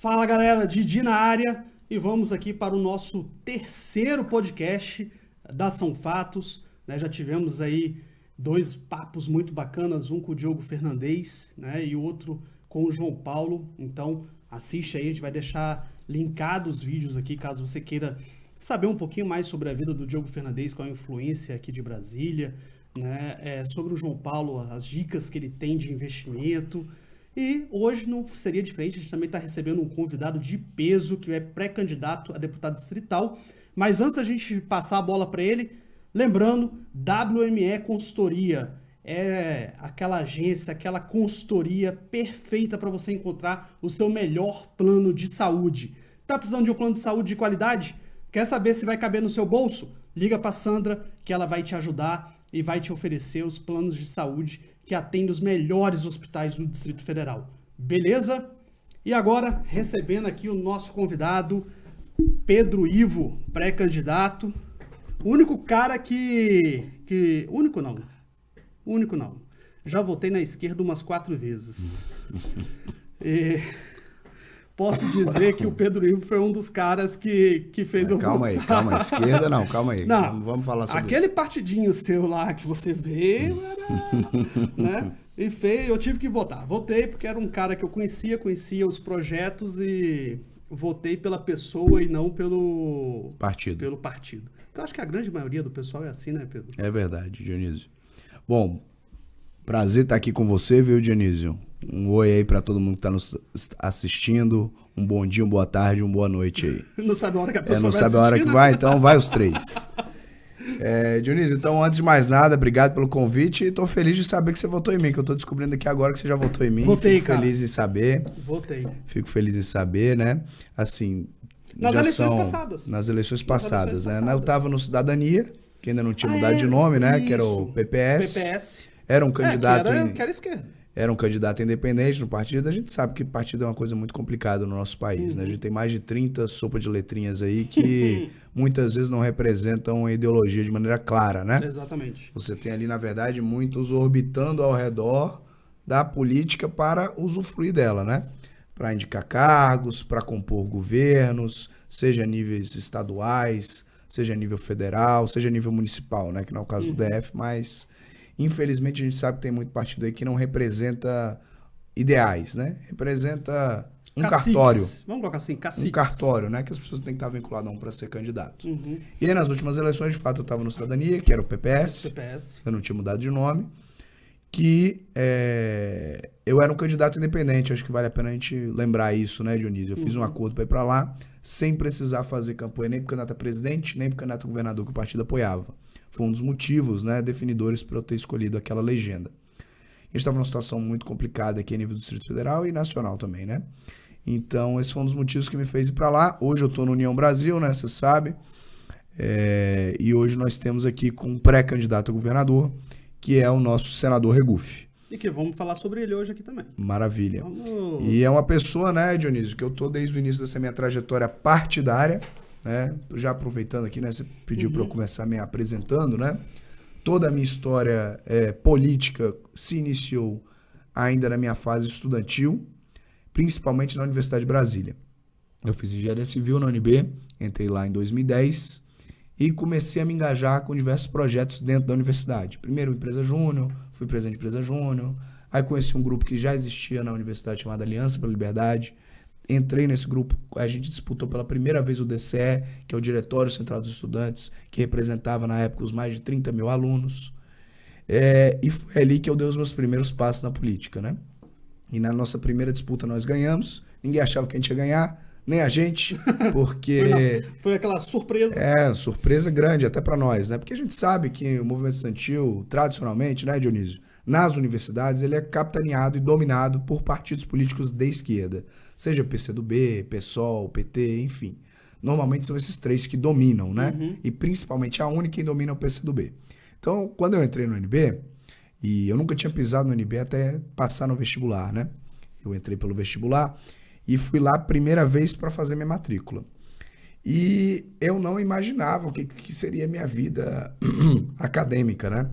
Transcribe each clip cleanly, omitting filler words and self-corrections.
Fala galera, Didi na área e vamos aqui para o nosso terceiro podcast da São Fatos, né? Já tivemos aí dois papos muito bacanas, um com o Diogo Fernandes, né? E o outro com o João Paulo, então assiste aí, a gente vai deixar linkados os vídeos aqui, caso você queira saber um pouquinho mais sobre a vida do Diogo Fernandes, qual a influência aqui de Brasília, né? Sobre o João Paulo, as dicas que ele tem de investimento. E hoje não seria diferente, a gente também está recebendo um convidado de peso, que é pré-candidato a deputado distrital. Mas antes da gente passar a bola para ele, lembrando, WME Consultoria é aquela agência, aquela consultoria perfeita para você encontrar o seu melhor plano de saúde. Tá precisando de um plano de saúde de qualidade? Quer saber se vai caber no seu bolso? Liga para Sandra, que ela vai te ajudar e vai te oferecer os planos de saúde que atendem os melhores hospitais do Distrito Federal. Beleza? E agora, recebendo aqui o nosso convidado, Pedro Ivo, pré-candidato. O único cara Único não. Já votei na esquerda umas 4 vezes. E posso dizer que o Pedro Ivo foi um dos caras que fez eu votar. Calma aí. Esquerda não, calma aí. Não, vamos falar sobre aquele isso. partidinho seu lá que você veio, né? E eu tive que votar. Votei porque era um cara que eu conhecia os projetos e votei pela pessoa e não pelo partido. Eu acho que a grande maioria do pessoal é assim, né, Pedro? É verdade, Dionísio. Bom, prazer estar aqui com você, viu, Dionísio? Um oi aí pra todo mundo que tá nos assistindo. Um bom dia, uma boa tarde, uma boa noite aí. Não sabe a hora que a pessoa vai não sabe a hora que vai, então vai os 3. Dionísio, então antes de mais nada, obrigado pelo convite e tô feliz de saber que você votou em mim, que eu tô descobrindo aqui agora que você já votou em mim. Votei, Fico feliz em saber. Votei. Fico feliz em saber, né? Assim, Nas eleições passadas. Nas eleições passadas, né? Eu tava no Cidadania, que ainda não tinha mudado de nome, né? Isso. Que era o PPS. PPS. Era um candidato que era esquerda. Era um candidato independente no partido. A gente sabe que partido é uma coisa muito complicada no nosso país, né? A gente tem mais de 30 sopas de letrinhas aí que muitas vezes não representam a ideologia de maneira clara, né? Exatamente. Você tem ali, na verdade, muitos orbitando ao redor da política para usufruir dela, né? Para indicar cargos, para compor governos, seja níveis estaduais, seja nível federal, seja nível municipal, né? Que não é o caso do DF, mas infelizmente a gente sabe que tem muito partido aí que não representa ideais, né? Representa um cartório. Vamos colocar assim, caciques. Um cartório, né? Que as pessoas têm que estar vinculadas a um para ser candidato. E aí nas últimas eleições, de fato, eu estava no Cidadania, que era o PPS. Eu não tinha mudado de nome. Que eu era um candidato independente. Acho que vale a pena a gente lembrar isso, né, Dionísio? Eu fiz um acordo para ir para lá, sem precisar fazer campanha nem para candidato a presidente, nem para candidato a governador que o partido apoiava. Foi um dos motivos, né, definidores para eu ter escolhido aquela legenda. A gente estava numa situação muito complicada aqui a nível do Distrito Federal e nacional também, né? Então, esse foi um dos motivos que me fez ir para lá. Hoje eu estou no União Brasil, né, você sabe. E hoje nós temos aqui com um pré-candidato a governador, que é o nosso senador Regufe. E que vamos falar sobre ele hoje aqui também. Maravilha. E é uma pessoa, né, Dionísio, que eu tô desde o início dessa minha trajetória partidária, né? Já aproveitando aqui, né, você pediu para eu começar me apresentando, né? Toda a minha história política se iniciou ainda na minha fase estudantil, principalmente na Universidade de Brasília. Eu fiz engenharia civil na UNB, entrei lá em 2010 e comecei a me engajar com diversos projetos dentro da universidade. Primeiro, empresa júnior, fui presidente de empresa júnior, aí conheci um grupo que já existia na universidade chamado Aliança pela Liberdade. Entrei nesse grupo, a gente disputou pela primeira vez o DCE, que é o Diretório Central dos Estudantes, que representava na época os mais de 30 mil alunos. E foi ali que eu dei os meus primeiros passos na política, né? E na nossa primeira disputa nós ganhamos, ninguém achava que a gente ia ganhar, nem a gente, porque foi aquela surpresa. Surpresa grande até para nós, né? Porque a gente sabe que o movimento estudantil, tradicionalmente, né, Dionísio, nas universidades, ele é capitaneado e dominado por partidos políticos de esquerda, seja PCdoB, PSOL, PT, enfim. Normalmente são esses 3 que dominam, né? E principalmente a única que domina é o PCdoB. Então, quando eu entrei no UNB, e eu nunca tinha pisado no UNB até passar no vestibular, né? Eu entrei pelo vestibular e fui lá a primeira vez para fazer minha matrícula. E eu não imaginava o que seria a minha vida acadêmica, né?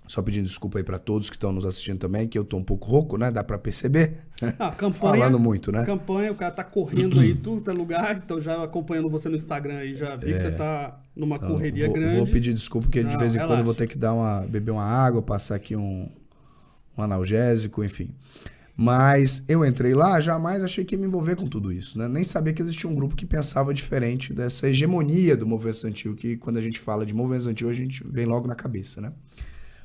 Só pedindo desculpa aí para todos que estão nos assistindo também, que eu tô um pouco rouco, né? Dá para perceber. Campanha, falando muito, né? Campanha, o cara tá correndo aí, tudo é lugar, então já acompanhando você no Instagram aí, já vi que você tá numa correria grande. Vou pedir desculpa, porque de vez em quando eu vou ter que beber uma água, passar aqui um analgésico, enfim. Mas eu entrei lá, jamais achei que ia me envolver com tudo isso, né? Nem sabia que existia um grupo que pensava diferente dessa hegemonia do movimento estudantil, que quando a gente fala de movimento estudantil, a gente vem logo na cabeça, né?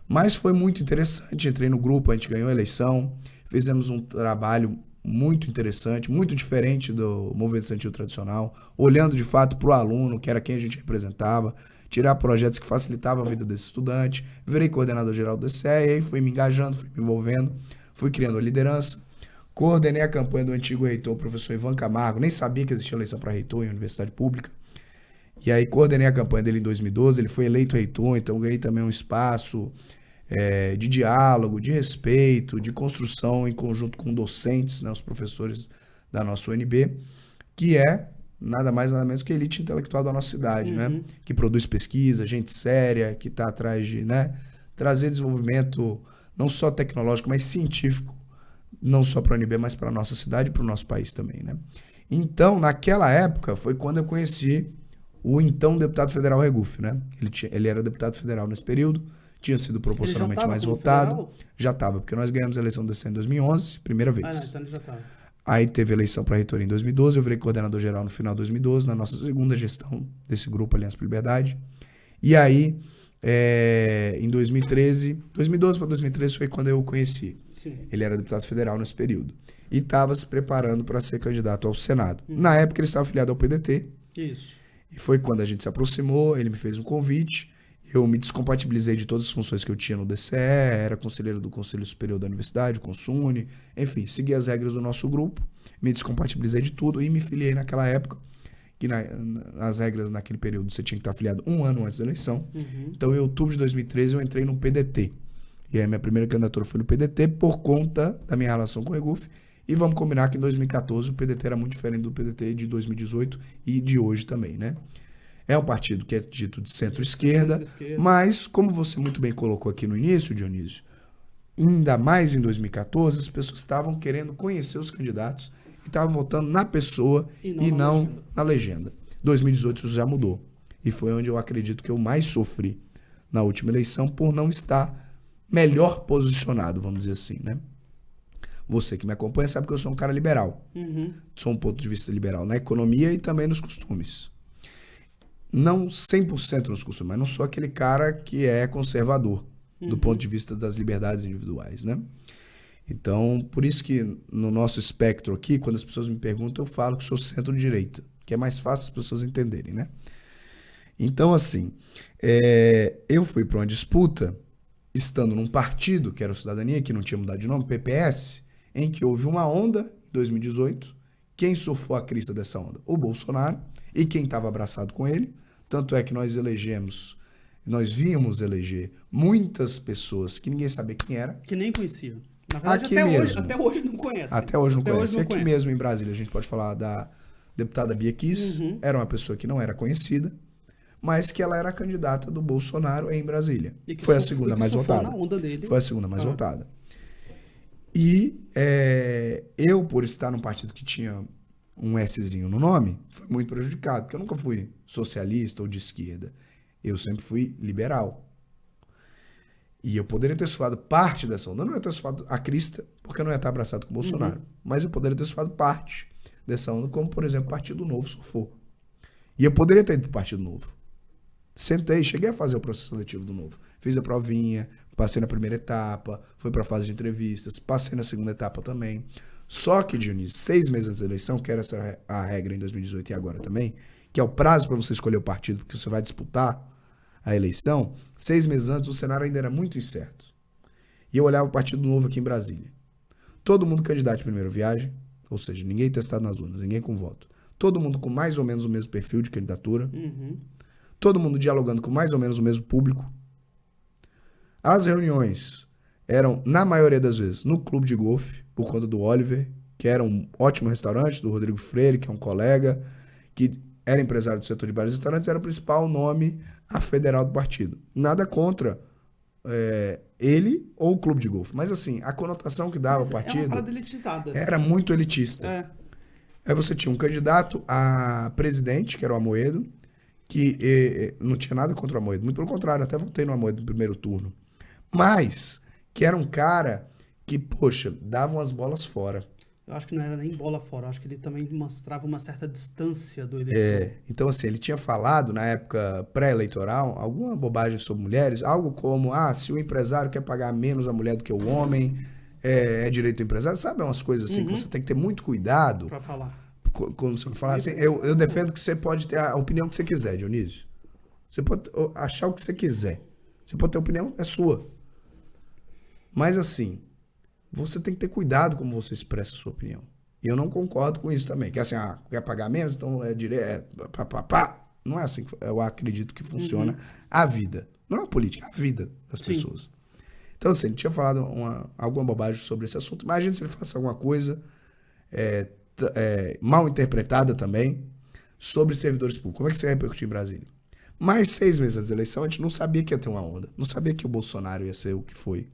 Mas foi muito interessante, entrei no grupo, a gente ganhou a eleição, fizemos um trabalho muito interessante, muito diferente do movimento estudantil tradicional, olhando de fato para o aluno, que era quem a gente representava, tirar projetos que facilitavam a vida desse estudante, virei coordenador geral do DCE, e aí fui me engajando, fui me envolvendo, fui criando a liderança, coordenei a campanha do antigo reitor, o professor Ivan Camargo, nem sabia que existia eleição para reitor em universidade pública, e aí coordenei a campanha dele em 2012, ele foi eleito reitor, então ganhei também um espaço de diálogo, de respeito, de construção em conjunto com docentes, né, os professores da nossa UNB, que é nada mais nada menos que a elite intelectual da nossa cidade, né, que produz pesquisa, gente séria, que está atrás de, né, trazer desenvolvimento não só tecnológico, mas científico, não só para a UNB, mas para a nossa cidade e para o nosso país também, né. Então, naquela época, foi quando eu conheci o então deputado federal Regufe, né, ele era deputado federal nesse período, tinha sido proporcionalmente mais votado. Federal? Já estava, porque nós ganhamos a eleição do DCE em 2011, primeira vez. Não, então ele já estava. Aí teve eleição para reitoria em 2012, eu virei coordenador geral no final de 2012, na nossa segunda gestão desse grupo Aliança por Liberdade. E aí, em 2012 para 2013 foi quando eu o conheci. Sim. Ele era deputado federal nesse período. E estava se preparando para ser candidato ao Senado. Na época ele estava afiliado ao PDT. Isso. E foi quando a gente se aproximou, ele me fez um convite. Eu me descompatibilizei de todas as funções que eu tinha no DCE, era conselheiro do Conselho Superior da Universidade, Consune, enfim, segui as regras do nosso grupo, me descompatibilizei de tudo e me filiei naquela época, que nas regras naquele período você tinha que estar afiliado um ano antes da eleição. Então, em outubro de 2013, eu entrei no PDT. E aí, minha primeira candidatura foi no PDT por conta da minha relação com o Regufe. E vamos combinar que em 2014 o PDT era muito diferente do PDT de 2018 e de hoje também, né? É um partido que é dito de centro-esquerda, mas, como você muito bem colocou aqui no início, Dionísio, ainda mais em 2014, as pessoas estavam querendo conhecer os candidatos e estavam votando na pessoa e não na legenda. 2018 isso já mudou. E foi onde eu acredito que eu mais sofri na última eleição por não estar melhor posicionado, vamos dizer assim, né? Você que me acompanha sabe que eu sou um cara liberal. Sou um ponto de vista liberal na economia e também nos costumes. Não 100% nos costumes, mas não sou aquele cara que é conservador do ponto de vista das liberdades individuais, né? Então, por isso que no nosso espectro aqui, quando as pessoas me perguntam, eu falo que sou centro-direita, que é mais fácil as pessoas entenderem, né? Então, assim, eu fui para uma disputa, estando num partido, que era o Cidadania, que não tinha mudado de nome, PPS, em que houve uma onda, em 2018, quem surfou a crista dessa onda? O Bolsonaro, e quem estava abraçado com ele. Tanto é que nós vimos eleger muitas pessoas que ninguém sabia quem era. Que nem conhecia. Na verdade, até hoje não conhece. Até hoje não conhece. Aqui mesmo em Brasília, a gente pode falar da deputada Bia Kiss, era uma pessoa que não era conhecida, mas que ela era a candidata do Bolsonaro em Brasília. E que foi a segunda mais votada. Na onda dele. Foi a segunda mais votada. E eu, por estar num partido que tinha um Szinho no nome, fui muito prejudicado, porque eu nunca fui socialista ou de esquerda. Eu sempre fui liberal. E eu poderia ter surfado parte dessa onda. Eu não ia ter surfado a crista, porque eu não ia estar abraçado com o Bolsonaro. Mas eu poderia ter surfado parte dessa onda, como, por exemplo, o Partido Novo surfou. E eu poderia ter ido para o Partido Novo. Sentei, cheguei a fazer o processo seletivo do Novo. Fiz a provinha, passei na primeira etapa, fui para a fase de entrevistas, passei na segunda etapa também. Só que, Dionísio, 6 meses antes da eleição, que era essa a regra em 2018 e agora também, que é o prazo para você escolher o partido, porque você vai disputar a eleição, 6 meses antes o cenário ainda era muito incerto. E eu olhava o Partido Novo aqui em Brasília. Todo mundo candidato de primeira viagem, ou seja, ninguém testado nas urnas, ninguém com voto. Todo mundo com mais ou menos o mesmo perfil de candidatura. Todo mundo dialogando com mais ou menos o mesmo público. As reuniões eram, na maioria das vezes, no clube de golfe, por conta do Oliver, que era um ótimo restaurante, do Rodrigo Freire, que é um colega, que era empresário do setor de bares e restaurantes, era o principal nome a federal do partido. Nada contra ele ou o clube de golfe. Mas assim, a conotação que dava ao partido... É uma parada elitizada. Era muito elitista. Aí você tinha um candidato a presidente, que era o Amoedo, que não tinha nada contra o Amoedo. Muito pelo contrário, até votei no Amoedo no primeiro turno. Mas que era um cara que, poxa, dava umas bolas fora. Eu acho que não era nem bola fora, eu acho que ele também mostrava uma certa distância do eleitor. Então assim, ele tinha falado na época pré-eleitoral alguma bobagem sobre mulheres, algo como, se o empresário quer pagar menos a mulher do que o homem, é direito do empresário, sabe? Umas coisas assim que você tem que ter muito cuidado. Pra falar. Quando você falar assim, eu defendo que você pode ter a opinião que você quiser, Dionísio. Você pode achar o que você quiser. Você pode ter opinião, é sua. Mas assim, você tem que ter cuidado como você expressa a sua opinião. E eu não concordo com isso também. Que assim, quer pagar menos, então é direito, Não é assim que eu acredito que funciona a vida. Não é a política, é a vida das pessoas. Então assim, ele tinha falado alguma bobagem sobre esse assunto. Imagina se ele faz alguma coisa mal interpretada também sobre servidores públicos. Como é que isso ia repercutir em Brasília? Mais 6 meses antes da eleição, a gente não sabia que ia ter uma onda. Não sabia que o Bolsonaro ia ser o que foi.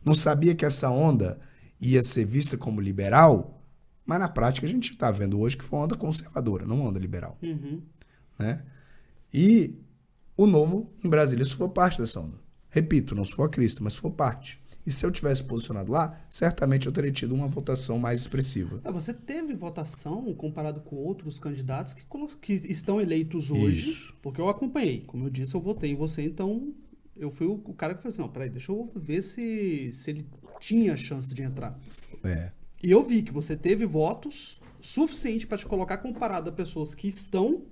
Não sabia que essa onda ia ser vista como liberal, mas na prática a gente está vendo hoje que foi uma onda conservadora, não uma onda liberal. Né? E o Novo, em Brasília, isso foi parte dessa onda. Repito, não sou a crista, mas foi parte. E se eu tivesse posicionado lá, certamente eu teria tido uma votação mais expressiva. Você teve votação comparado com outros candidatos que estão eleitos hoje? Isso. Porque eu acompanhei. Como eu disse, eu votei em você, então eu fui o cara que falou assim, não, peraí, deixa eu ver se ele tinha chance de entrar. E eu vi que você teve votos suficiente para te colocar comparado a pessoas que estão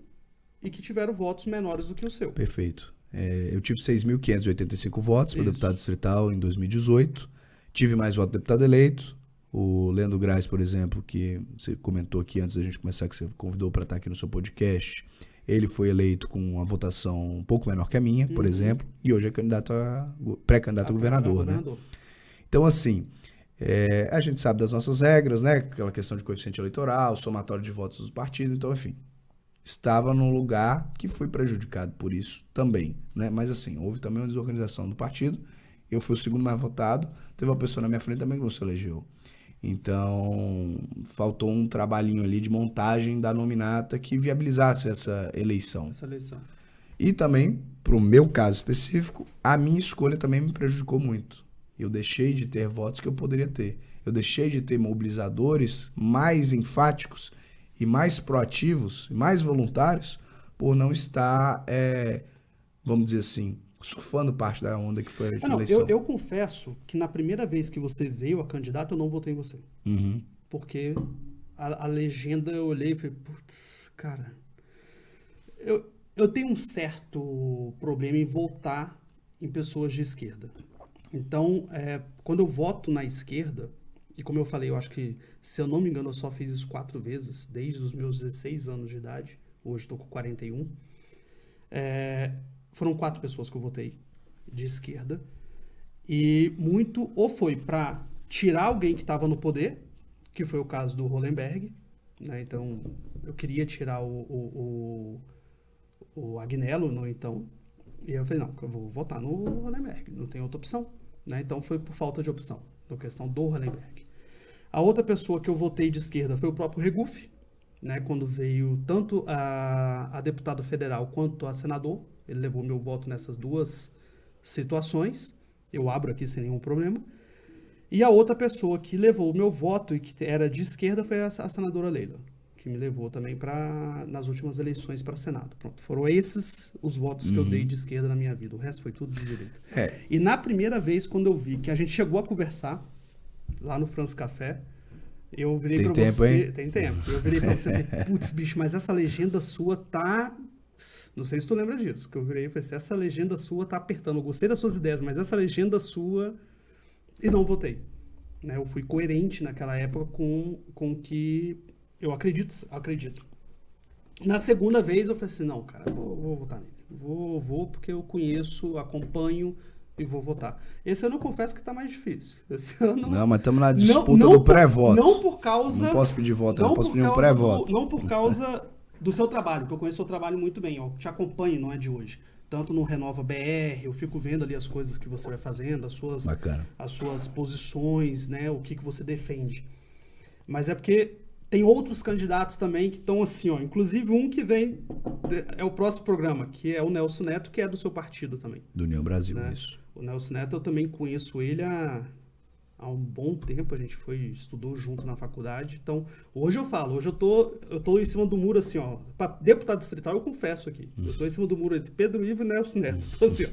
e que tiveram votos menores do que o seu. Perfeito. Eu tive 6.585 votos para deputado distrital em 2018. Tive mais votos de deputado eleito. O Leandro Graz, por exemplo, que você comentou aqui antes da gente começar, que você convidou para estar aqui no seu podcast, ele foi eleito com uma votação um pouco menor que a minha, por exemplo, e hoje é pré-candidato a governador, né? Então, assim, a gente sabe das nossas regras, né? Aquela questão de coeficiente eleitoral, somatório de votos dos partidos, então, enfim. Estava num lugar que foi prejudicado por isso também, né? Mas assim, houve também uma desorganização do partido. Eu fui o segundo mais votado. Teve uma pessoa na minha frente também que não se elegeu. Então, faltou um trabalhinho ali de montagem da nominata que viabilizasse essa eleição. E também, para o meu caso específico, a minha escolha também me prejudicou muito. Eu deixei de ter votos que eu poderia ter. Eu deixei de ter mobilizadores mais enfáticos e mais proativos, e mais voluntários, por não estar, vamos dizer assim, surfando parte da onda que foi a eleição. Eu confesso que na primeira vez que você veio a candidato, eu não votei em você. Porque a legenda, eu olhei e falei, putz, cara, eu tenho um certo problema em votar em pessoas de esquerda. Então, quando eu voto na esquerda, e como eu falei, eu acho que, se eu não me engano, eu só fiz isso 4 vezes, desde os meus 16 anos de idade. Hoje estou com 41. Foram 4 pessoas que eu votei de esquerda. E muito ou foi para tirar alguém que estava no poder, que foi o caso do Hollenberg, né? Então, eu queria tirar o Agnello, não, então. E eu falei, não, eu vou votar no Hollenberg, não tem outra opção. Né? Então, foi por falta de opção, na questão do Hollenberg. A outra pessoa que eu votei de esquerda foi o próprio Regufe, né? Quando veio tanto a deputado federal quanto a senador. Ele levou meu voto nessas 2 situações. Eu abro aqui sem nenhum problema. E a outra pessoa que levou o meu voto e que era de esquerda foi a senadora Leila, que me levou também nas últimas eleições para Senado. Pronto, foram esses os votos que eu dei de esquerda na minha vida. O resto foi tudo de direita. E na primeira vez, quando eu vi que a gente chegou a conversar lá no France Café, eu virei pra você... Hein? Tem tempo. Eu virei pra você e falei, putz, bicho, mas essa legenda sua tá... Não sei se tu lembra disso. Que eu virei e falei assim, essa legenda sua tá apertando. Eu gostei das suas ideias, mas essa legenda sua... E não votei. Né? Eu fui coerente naquela época com o que eu acredito. Na segunda vez eu falei assim, não, cara, vou votar nele. Vou porque eu conheço, acompanho... e vou votar. Esse ano eu confesso que tá mais difícil. Esse ano... Não, mas estamos na disputa do pré-voto. Não por causa... Não posso pedir voto, não posso pedir um pré-voto. Não por causa do seu trabalho, que eu conheço o seu trabalho muito bem. Eu te acompanho, não é de hoje. tanto no Renova BR, eu fico vendo ali as coisas que você vai fazendo, Bacana. as suas posições, né, o que você defende. Mas é porque tem outros candidatos também que estão assim, ó, inclusive um que vem, é o próximo programa, que é o Nelson Neto, que é do seu partido também. Do União Brasil, né? isso. O Nelson Neto, eu também conheço ele há um bom tempo, a gente estudou junto na faculdade. Então, hoje eu tô em cima do muro assim, ó, para deputado distrital, eu confesso aqui, eu tô em cima do muro entre Pedro Ivo e Nelson Neto. Tô assim, ó,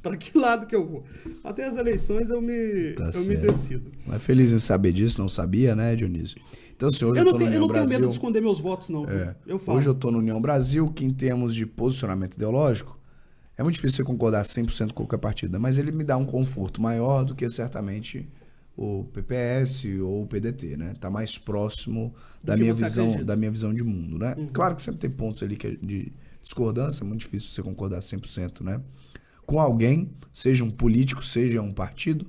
para que lado que eu vou? Até as eleições eu me decido. Mas feliz em saber disso, não sabia, né, Dionísio? Então, assim, hoje eu tô no União Brasil. Eu não tenho medo de esconder meus votos, não. Eu falo. Hoje eu tô no União Brasil, que em termos de posicionamento ideológico, é muito difícil você concordar 100% com qualquer partido, mas ele me dá um conforto maior do que certamente o PPS ou o PDT, né? Tá mais próximo da minha visão de mundo, né? Uhum. Claro que sempre tem pontos ali de discordância, é muito difícil você concordar 100%, né? Com alguém, seja um político, seja um partido,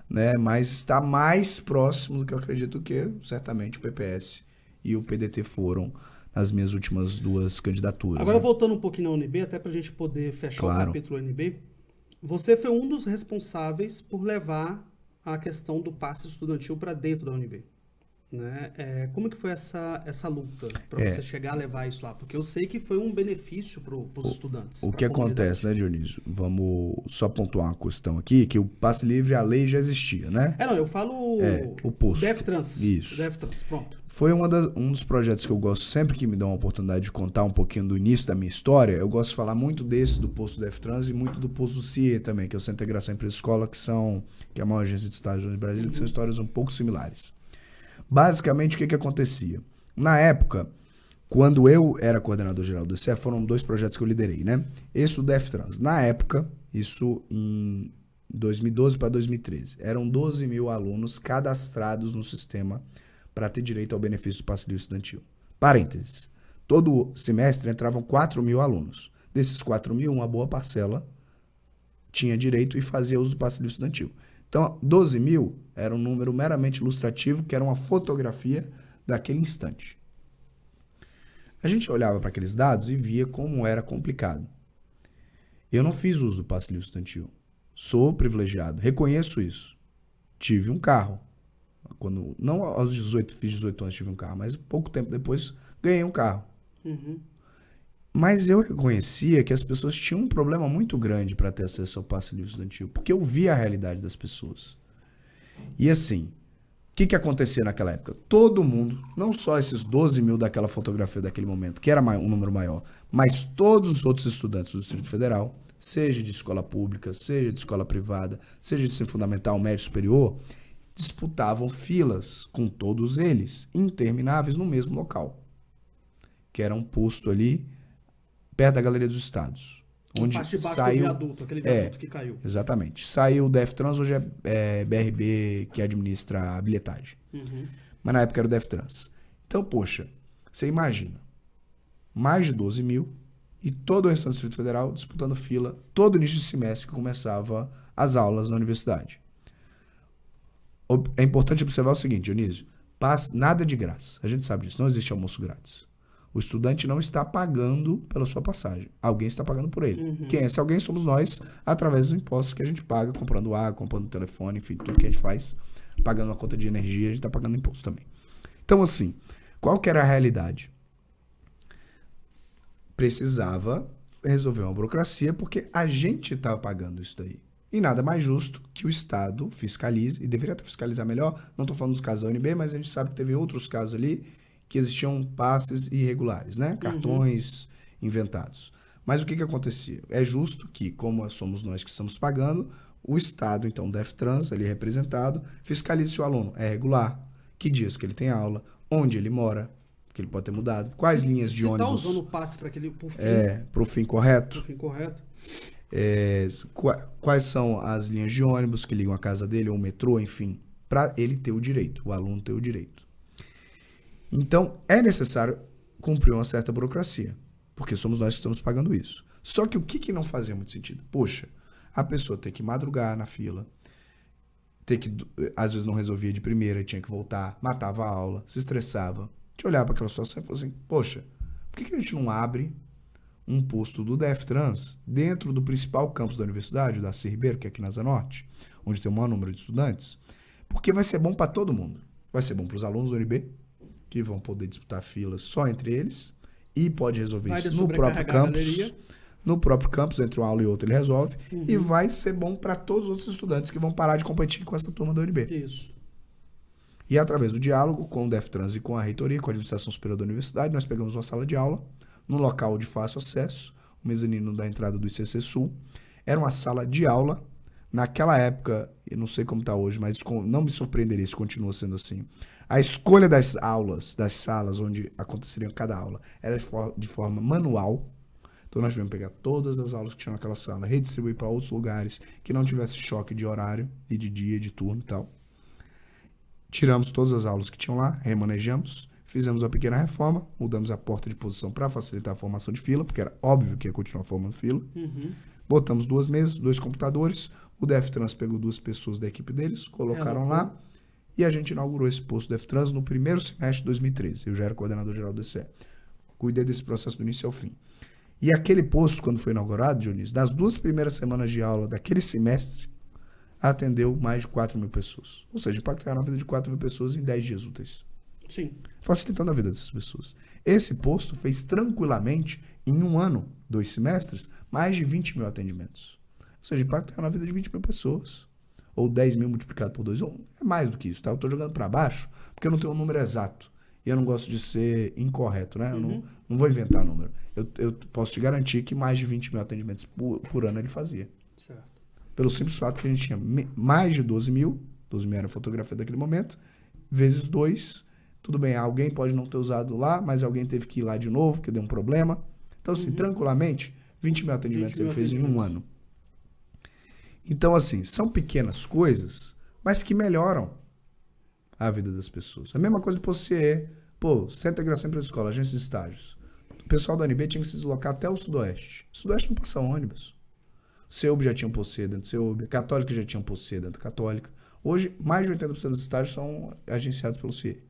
né? Mas está mais próximo do que eu acredito que certamente o PPS e o PDT foram nas minhas últimas 2 candidaturas. Agora, né? voltando um pouquinho na UNB, até para a gente poder fechar o capítulo UNB, você foi um dos responsáveis por levar a questão do passe estudantil para dentro da UNB. Né? Como que foi essa luta para você chegar a levar isso lá? Porque eu sei que foi um benefício para os estudantes. O que acontece, né, Dionísio? Vamos só pontuar uma questão aqui, que o passe livre, a lei já existia, né? Eu falo o posto. DefTrans. Isso. DefTrans, pronto. Foi um dos projetos que eu gosto, sempre que me dão a oportunidade de contar um pouquinho do início da minha história, eu gosto de falar muito do posto DefTrans e muito do posto do CIE também, que é o Centro de Integração Empresa-Escola, que é a maior agência de estágio de Brasília, que são histórias um pouco similares. Basicamente, o que acontecia? Na época, quando eu era coordenador geral do ICE, foram 2 projetos que eu liderei, né? Esse do DefTrans. Na época, isso em 2012 para 2013, eram 12 mil alunos cadastrados no sistema para ter direito ao benefício do passe livre estudantil. Parênteses. Todo semestre entravam 4 mil alunos. Desses 4 mil, uma boa parcela tinha direito e fazia uso do passe livre estudantil. Então, 12 mil era um número meramente ilustrativo, que era uma fotografia daquele instante. A gente olhava para aqueles dados e via como era complicado. Eu não fiz uso do passe livre estudantil. Sou privilegiado, reconheço isso. Tive um carro. Não aos 18, fiz 18 anos, tive um carro, mas pouco tempo depois ganhei um carro. Uhum. Mas eu reconhecia que as pessoas tinham um problema muito grande para ter acesso ao passe livre estudantil, porque eu via a realidade das pessoas. E assim, o que acontecia naquela época? Todo mundo, não só esses 12 mil daquela fotografia daquele momento, que era um número maior, mas todos os outros estudantes do Distrito Federal, seja de escola pública, seja de escola privada, seja de ensino fundamental, médio, superior, disputavam filas com todos eles, intermináveis, no mesmo local, que era um posto ali perto da Galeria dos Estados. Onde saiu do viaduto, aquele viaduto que caiu. Exatamente. Saiu o DefTrans, hoje é BRB que administra a bilhetagem. Uhum. Mas na época era o DefTrans. Então, poxa, você imagina, mais de 12 mil e todo o restante do Distrito Federal disputando fila todo início de semestre que começava as aulas na universidade. É importante observar o seguinte, Dionísio, nada de graça. A gente sabe disso, não existe almoço grátis. O estudante não está pagando pela sua passagem. Alguém está pagando por ele. Uhum. Quem é esse alguém? Somos nós, através dos impostos que a gente paga, comprando água, comprando telefone, enfim, tudo que a gente faz, pagando a conta de energia, a gente está pagando imposto também. Então, assim, qual que era a realidade? Precisava resolver uma burocracia porque a gente estava pagando isso daí. E nada mais justo que o Estado fiscalize, e deveria até fiscalizar melhor, não estou falando dos casos da UNB, mas a gente sabe que teve outros casos ali que existiam passes irregulares, né? Cartões inventados. Mas o que acontecia? É justo que, como somos nós que estamos pagando, o Estado, então, o DefTrans, ali representado, fiscalize se o aluno é regular, que dias que ele tem aula, onde ele mora, que ele pode ter mudado, quais linhas de ônibus... Se está usando o passe para o fim. Para o fim correto. Para o fim correto. Quais são as linhas de ônibus que ligam a casa dele, ou o metrô, enfim, para ele ter o direito, o aluno ter o direito. Então, é necessário cumprir uma certa burocracia, porque somos nós que estamos pagando isso. Só que o que não fazia muito sentido? Poxa, a pessoa tem que madrugar na fila, às vezes não resolvia de primeira, tinha que voltar, matava a aula, se estressava. A gente olhava para aquela situação e falava assim, poxa, por que a gente não abre um posto do DFTrans dentro do principal campus da universidade, o Darcy Ribeiro, que é aqui na Asa Norte, onde tem o maior número de estudantes, porque vai ser bom para todo mundo. Vai ser bom para os alunos do UNB, que vão poder disputar filas só entre eles, e pode resolver isso no próprio campus. No próprio campus, entre uma aula e outra, ele resolve. E vai ser bom para todos os outros estudantes que vão parar de competir com essa turma da UNB. Isso. E através do diálogo com o DFTrans e com a reitoria, com a administração superior da universidade, nós pegamos uma sala de aula, num local de fácil acesso, o mezanino da entrada do ICC Sul. Era uma sala de aula. Naquela época, eu não sei como está hoje, mas não me surpreenderia se continua sendo assim. A escolha das aulas, das salas onde aconteceria cada aula, era de forma manual. Então nós tivemos que pegar todas as aulas que tinham naquela sala, redistribuir para outros lugares, que não tivesse choque de horário e de dia, de turno e tal. Tiramos todas as aulas que tinham lá, remanejamos, fizemos uma pequena reforma, mudamos a porta de posição para facilitar a formação de fila, porque era óbvio que ia continuar formando fila. Botamos 2 mesas, 2 computadores, o DFTrans pegou 2 pessoas da equipe deles, colocaram lá, e a gente inaugurou esse posto do DFTrans no primeiro semestre de 2013. Eu já era coordenador geral do DCE. Cuidei desse processo do início ao fim. E aquele posto, quando foi inaugurado, Dionísio, das 2 primeiras semanas de aula daquele semestre, atendeu mais de 4 mil pessoas. Ou seja, impactaram a vida de 4 mil pessoas em 10 dias úteis. Sim. Facilitando a vida dessas pessoas. Esse posto fez tranquilamente, em 1 ano, 2 semestres, mais de 20 mil atendimentos. Ou seja, impactaram a vida de 20 mil pessoas. Ou 10 mil multiplicado por 2, ou é mais do que isso, tá? Eu estou jogando para baixo, porque eu não tenho um número exato. E eu não gosto de ser incorreto, né? Eu não vou inventar número. Eu posso te garantir que mais de 20 mil atendimentos por ano ele fazia. Certo. Pelo simples fato que a gente tinha mais de 12 mil era a fotografia daquele momento, vezes 2. Tudo bem, alguém pode não ter usado lá, mas alguém teve que ir lá de novo, porque deu um problema. Então, assim, tranquilamente, 20 mil atendimentos ele fez em 1 ano. Então, assim, são pequenas coisas, mas que melhoram a vida das pessoas. A mesma coisa para você, Centro de Integração para a Escola, agência de estágios. O pessoal da UNB tinha que se deslocar até o Sudoeste. O Sudoeste não passa ônibus. O CEUB já tinha um posto dentro do CEUB, a Católica já tinha um posto dentro da Católica. Hoje, mais de 80% dos estágios são agenciados pelo CIE.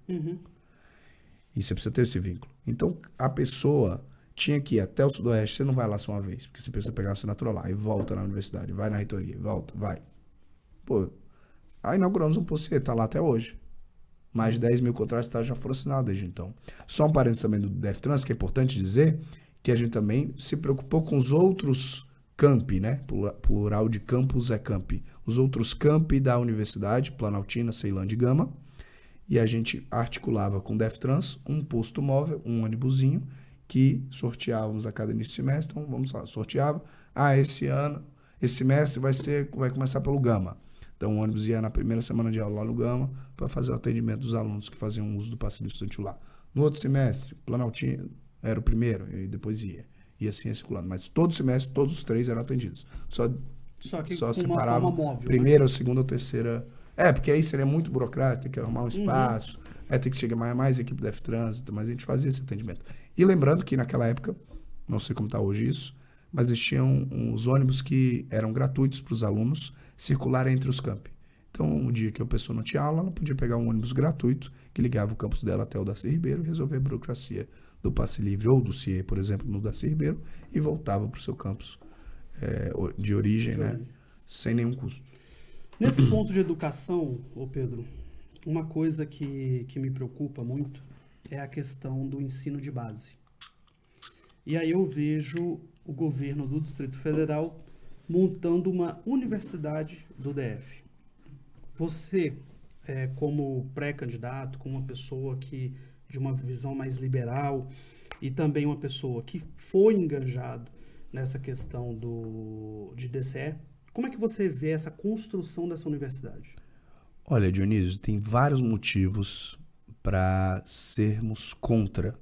E você precisa ter esse vínculo. Então, a pessoa tinha que ir até o Sudoeste, você não vai lá só uma vez, porque você precisa pegar a assinatura lá, e volta na universidade, vai na reitoria, volta, vai. Aí inauguramos um posto CIE, tá lá até hoje. Mais de 10 mil contratos de estágio já foram assinados desde então. Só um parênteses também do DFTrans, que é importante dizer, que a gente também se preocupou com os outros campi, né? Plural de campus é campi. Os outros campi da universidade, Planaltina, Ceilândia e Gama. E a gente articulava com o DFTrans um posto móvel, um ônibusinho, que sorteávamos a cada início de semestre. Então, vamos lá, sorteava. Esse semestre vai começar pelo Gama. Então, o ônibus ia na primeira semana de aula lá no Gama para fazer o atendimento dos alunos que faziam uso do passe estudantil lá. No outro semestre, Planaltina era o primeiro e depois ia. E assim ia circulando. Mas todo semestre, todos os 3 eram atendidos. Só que separava uma forma móvel, primeira, ou segunda ou terceira. Porque aí seria muito burocrático, tem que arrumar um espaço, tem que chegar mais equipe da DFTrans, mas a gente fazia esse atendimento. E lembrando que naquela época, não sei como está hoje isso, mas existiam uns ônibus que eram gratuitos para os alunos circularem entre os campi. Então, o dia que a pessoa não tinha aula, ela podia pegar um ônibus gratuito que ligava o campus dela até o Darcy Ribeiro e resolver a burocracia do passe livre ou do CIE, por exemplo, no Darcy Ribeiro, e voltava para o seu campus de origem, né, sem nenhum custo. Nesse ponto de educação, Pedro, uma coisa que me preocupa muito é a questão do ensino de base. E aí eu vejo o governo do Distrito Federal montando uma universidade do DF. Você, como pré-candidato, como uma pessoa que de uma visão mais liberal e também uma pessoa que foi engajado nessa questão de DCE, como é que você vê essa construção dessa universidade? Olha, Dionísio, tem vários motivos para sermos contra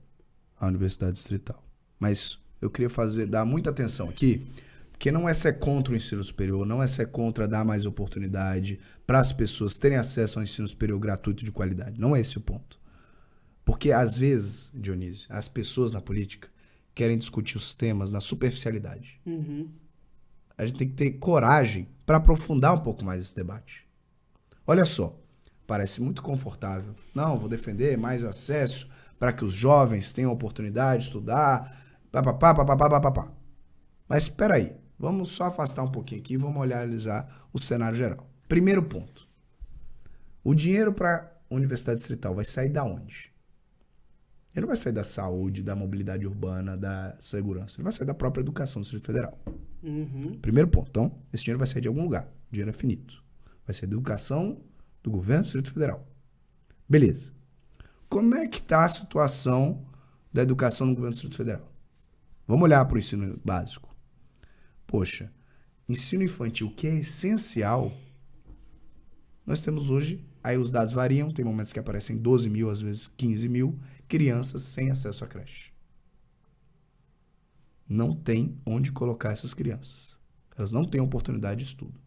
a Universidade Distrital. Mas eu queria dar muita atenção aqui, porque não é ser contra o ensino superior, não é ser contra dar mais oportunidade para as pessoas terem acesso ao ensino superior gratuito de qualidade. Não é esse o ponto. Porque, às vezes, Dionísio, as pessoas na política querem discutir os temas na superficialidade. A gente tem que ter coragem para aprofundar um pouco mais esse debate. Olha só, parece muito confortável. Não, vou defender mais acesso para que os jovens tenham oportunidade de estudar. Papapá. Mas espera aí, vamos só afastar um pouquinho aqui e vamos analisar o cenário geral. Primeiro ponto. O dinheiro para a Universidade Distrital vai sair da onde? Ele não vai sair da saúde, da mobilidade urbana, da segurança. Ele vai sair da própria educação do Distrito Federal. Primeiro ponto. Então, esse dinheiro vai sair de algum lugar. O dinheiro é finito. Vai ser da educação do governo do Distrito Federal. Beleza. Como é que está a situação da educação no governo do Distrito Federal? Vamos olhar para o ensino básico. Poxa, ensino infantil, que é essencial, nós temos hoje, aí os dados variam, tem momentos que aparecem 12 mil, às vezes 15 mil, crianças sem acesso à creche. Não tem onde colocar essas crianças. Elas não têm oportunidade de estudo.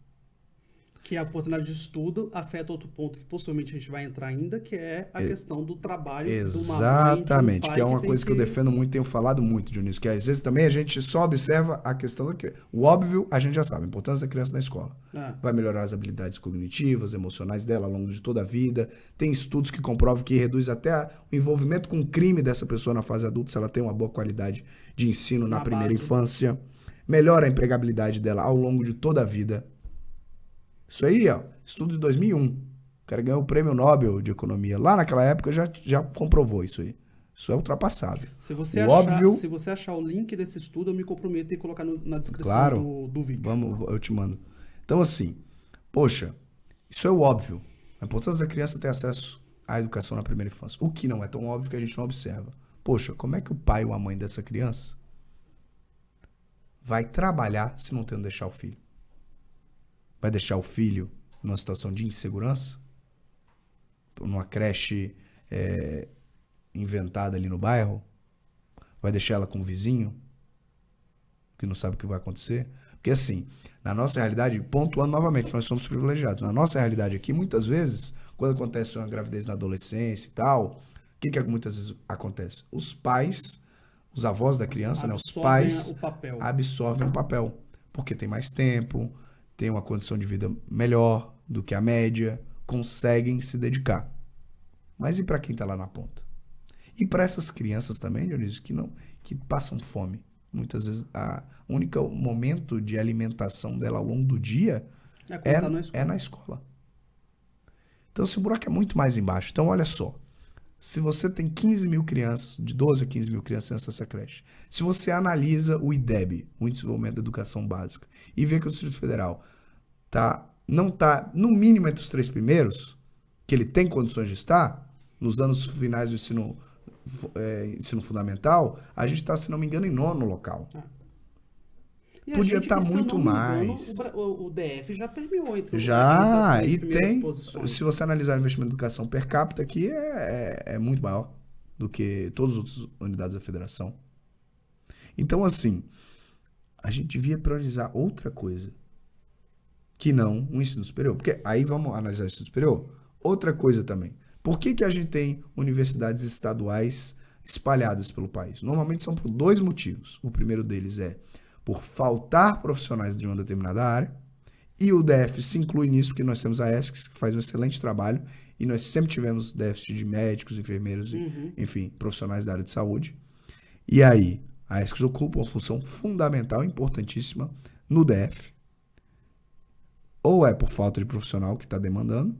Que a oportunidade de estudo afeta outro ponto que possivelmente a gente vai entrar ainda, que é a questão do trabalho de uma mãe, exatamente, de um pai, que é uma coisa que eu defendo muito, tenho falado muito, Dionísio, que às vezes também a gente só observa a questão da criança. O óbvio, a gente já sabe, a importância da criança na escola. Vai melhorar as habilidades cognitivas, emocionais dela ao longo de toda a vida. Tem estudos que comprovam que reduz até o envolvimento com o crime dessa pessoa na fase adulta, se ela tem uma boa qualidade de ensino na primeira infância. Melhora a empregabilidade dela ao longo de toda a vida. Isso aí, ó, estudo de 2001. O cara ganhou o prêmio Nobel de Economia. Lá naquela época já comprovou isso aí. Isso é ultrapassado. Se você achar o link desse estudo, eu me comprometo em colocar na descrição do vídeo. Eu te mando. Então, assim, poxa, isso é o óbvio. A importância da criança ter acesso à educação na primeira infância. O que não é tão óbvio que a gente não observa. Poxa, como é que o pai ou a mãe dessa criança vai trabalhar se não tem onde deixar o filho? Vai deixar o filho numa situação de insegurança? Numa creche inventada ali no bairro? Vai deixar ela com o vizinho? Que não sabe o que vai acontecer? Porque assim, na nossa realidade, pontuando novamente, nós somos privilegiados. Na nossa realidade aqui, muitas vezes, quando acontece uma gravidez na adolescência e tal, o que muitas vezes acontece? Os pais, os avós da criança, né, os pais absorvem o papel. Porque tem mais tempo, tem uma condição de vida melhor do que a média, conseguem se dedicar. Mas e para quem está lá na ponta? E para essas crianças também, Dionísio, que passam fome? Muitas vezes o único momento de alimentação dela ao longo do dia é na escola. Então esse buraco é muito mais embaixo. Então olha só, se você tem 15 mil crianças, de 12 a 15 mil crianças nessa creche, se você analisa o IDEB, o Índice de Desenvolvimento da Educação Básica, e vê que o Distrito Federal não está, no mínimo, entre os 3 primeiros, que ele tem condições de estar, nos anos finais do ensino fundamental, a gente está, se não me engano, em 9º local. Podia estar muito mais. Engano, o DF já permeou. Então, já, e tem, se você analisar o investimento em educação per capita aqui, é muito maior do que todas as outras unidades da federação. Então, assim, a gente devia priorizar outra coisa, que não o ensino superior. Porque aí vamos analisar o ensino superior. Outra coisa também. Por que a gente tem universidades estaduais espalhadas pelo país? Normalmente são por 2 motivos. O primeiro deles é por faltar profissionais de uma determinada área, e o DF se inclui nisso, porque nós temos a ESCS, que faz um excelente trabalho, e nós sempre tivemos déficit de médicos, enfermeiros, enfim, profissionais da área de saúde. E aí, a ESCS ocupa uma função fundamental, importantíssima, no DF. Ou é por falta de profissional que está demandando,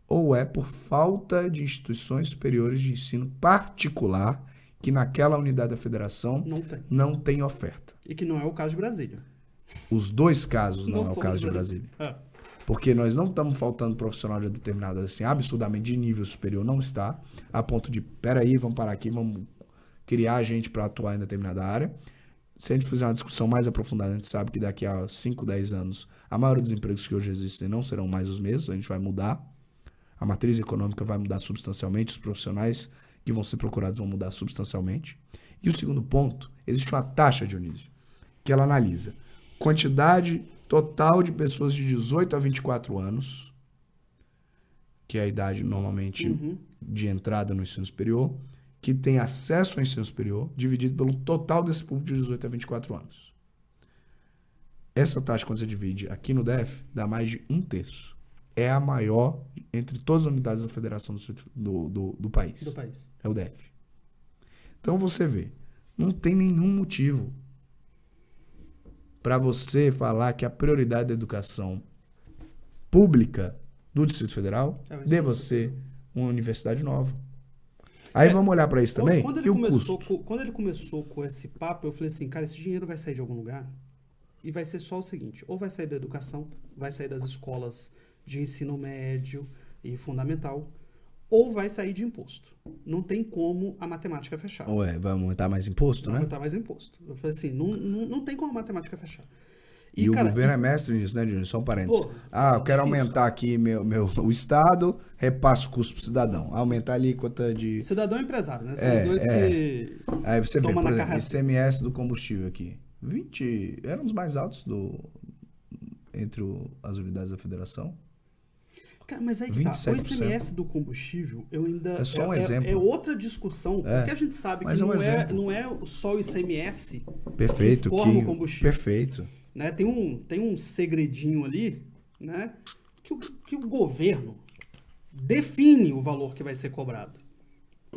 ou é por falta de instituições superiores de ensino particular que naquela unidade da federação não tem oferta. E que não é o caso de Brasília. Os 2 casos não é o caso de Brasília. Porque nós não estamos faltando profissional de determinada, assim, absurdamente de nível superior, não está, a ponto de, peraí, vamos parar aqui, vamos criar gente para atuar em determinada área. Se a gente fizer uma discussão mais aprofundada, a gente sabe que daqui a 5, 10 anos, a maioria dos empregos que hoje existem não serão mais os mesmos, a gente vai mudar. A matriz econômica vai mudar substancialmente, os profissionais que vão ser procurados vão mudar substancialmente. E o segundo ponto, existe uma taxa, Dionísio, que ela analisa quantidade total de pessoas de 18 a 24 anos, que é a idade normalmente de entrada no ensino superior, que tem acesso ao ensino superior, dividido pelo total desse público de 18 a 24 anos. Essa taxa, quando você divide aqui no DF, dá mais de 1/3. É a maior entre todas as unidades da federação do país. Do país. É o DF. Então você vê, Não tem nenhum motivo para você falar que a prioridade da educação pública do Distrito Federal deva ser uma universidade nova. Aí vamos olhar para isso também. E o custo? Quando ele começou com esse papo, eu falei assim, cara, esse dinheiro vai sair de algum lugar e vai ser só o seguinte, ou vai sair da educação, vai sair das escolas de ensino médio e fundamental, ou vai sair de imposto. Não tem como a matemática fechar. Ué, vai aumentar mais imposto, né? Vai aumentar mais imposto. Eu falei assim, não tem como a matemática fechar. E cara, o governo é mestre nisso, né, Júnior? Só um parênteses. Eu quero aumentar aqui o Estado, repasso o custo pro cidadão. Aumentar a alíquota de... Cidadão e empresário, né? São os dois que aí você vê, por exemplo, ICMS do combustível aqui. 20... Era um dos mais altos entre as unidades da federação. Cara, mas aí que tá. O ICMS do combustível, eu ainda... É só um exemplo. É outra discussão, porque a gente sabe que não é só o ICMS que forma o combustível. Perfeito. Né? Tem um segredinho ali, né? Que o governo define o valor que vai ser cobrado.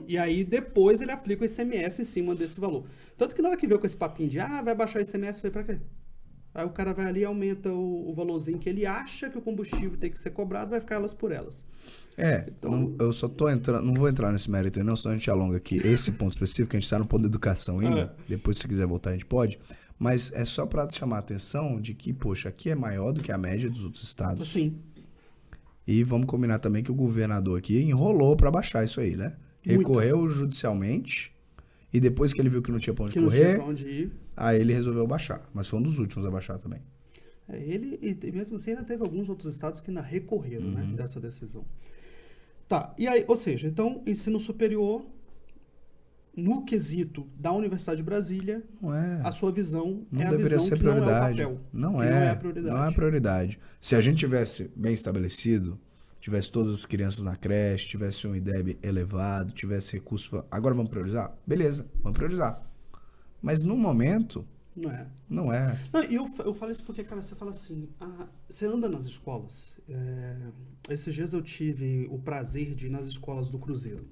E aí depois ele aplica o ICMS em cima desse valor. Tanto que na hora que veio com esse papinho de vai baixar o ICMS, foi pra quê? Aí o cara vai ali e aumenta o valorzinho que ele acha que o combustível tem que ser cobrado, vai ficar elas por elas. Então, eu só tô entrando, não vou entrar nesse mérito aí não, senão a gente alonga aqui esse ponto específico, que a gente tá no ponto da educação ainda, depois se quiser voltar a gente pode, mas é só para chamar a atenção de que, poxa, aqui é maior do que a média dos outros estados. Sim. E vamos combinar também que o governador aqui enrolou para baixar isso aí, né? Recorreu judicialmente e depois que ele viu que não tinha pra onde correr, aí ele resolveu baixar. Mas foi um dos últimos a baixar também. Ele, e mesmo assim, ainda teve alguns outros estados que ainda recorreram, né, dessa decisão. Tá, e aí, ou seja, então, ensino superior, no quesito da Universidade de Brasília, a sua visão não é a deveria visão ser que prioridade. não é o papel. Não é a prioridade. Não é a prioridade. Se a gente tivesse bem estabelecido, tivesse todas as crianças na creche, tivesse um IDEB elevado, tivesse recursos... Agora vamos priorizar? Beleza, vamos priorizar. Mas no momento... Não é. Não, e eu falo isso porque, cara, você fala assim, você anda nas escolas. Esses dias eu tive o prazer de ir nas escolas do Cruzeiro.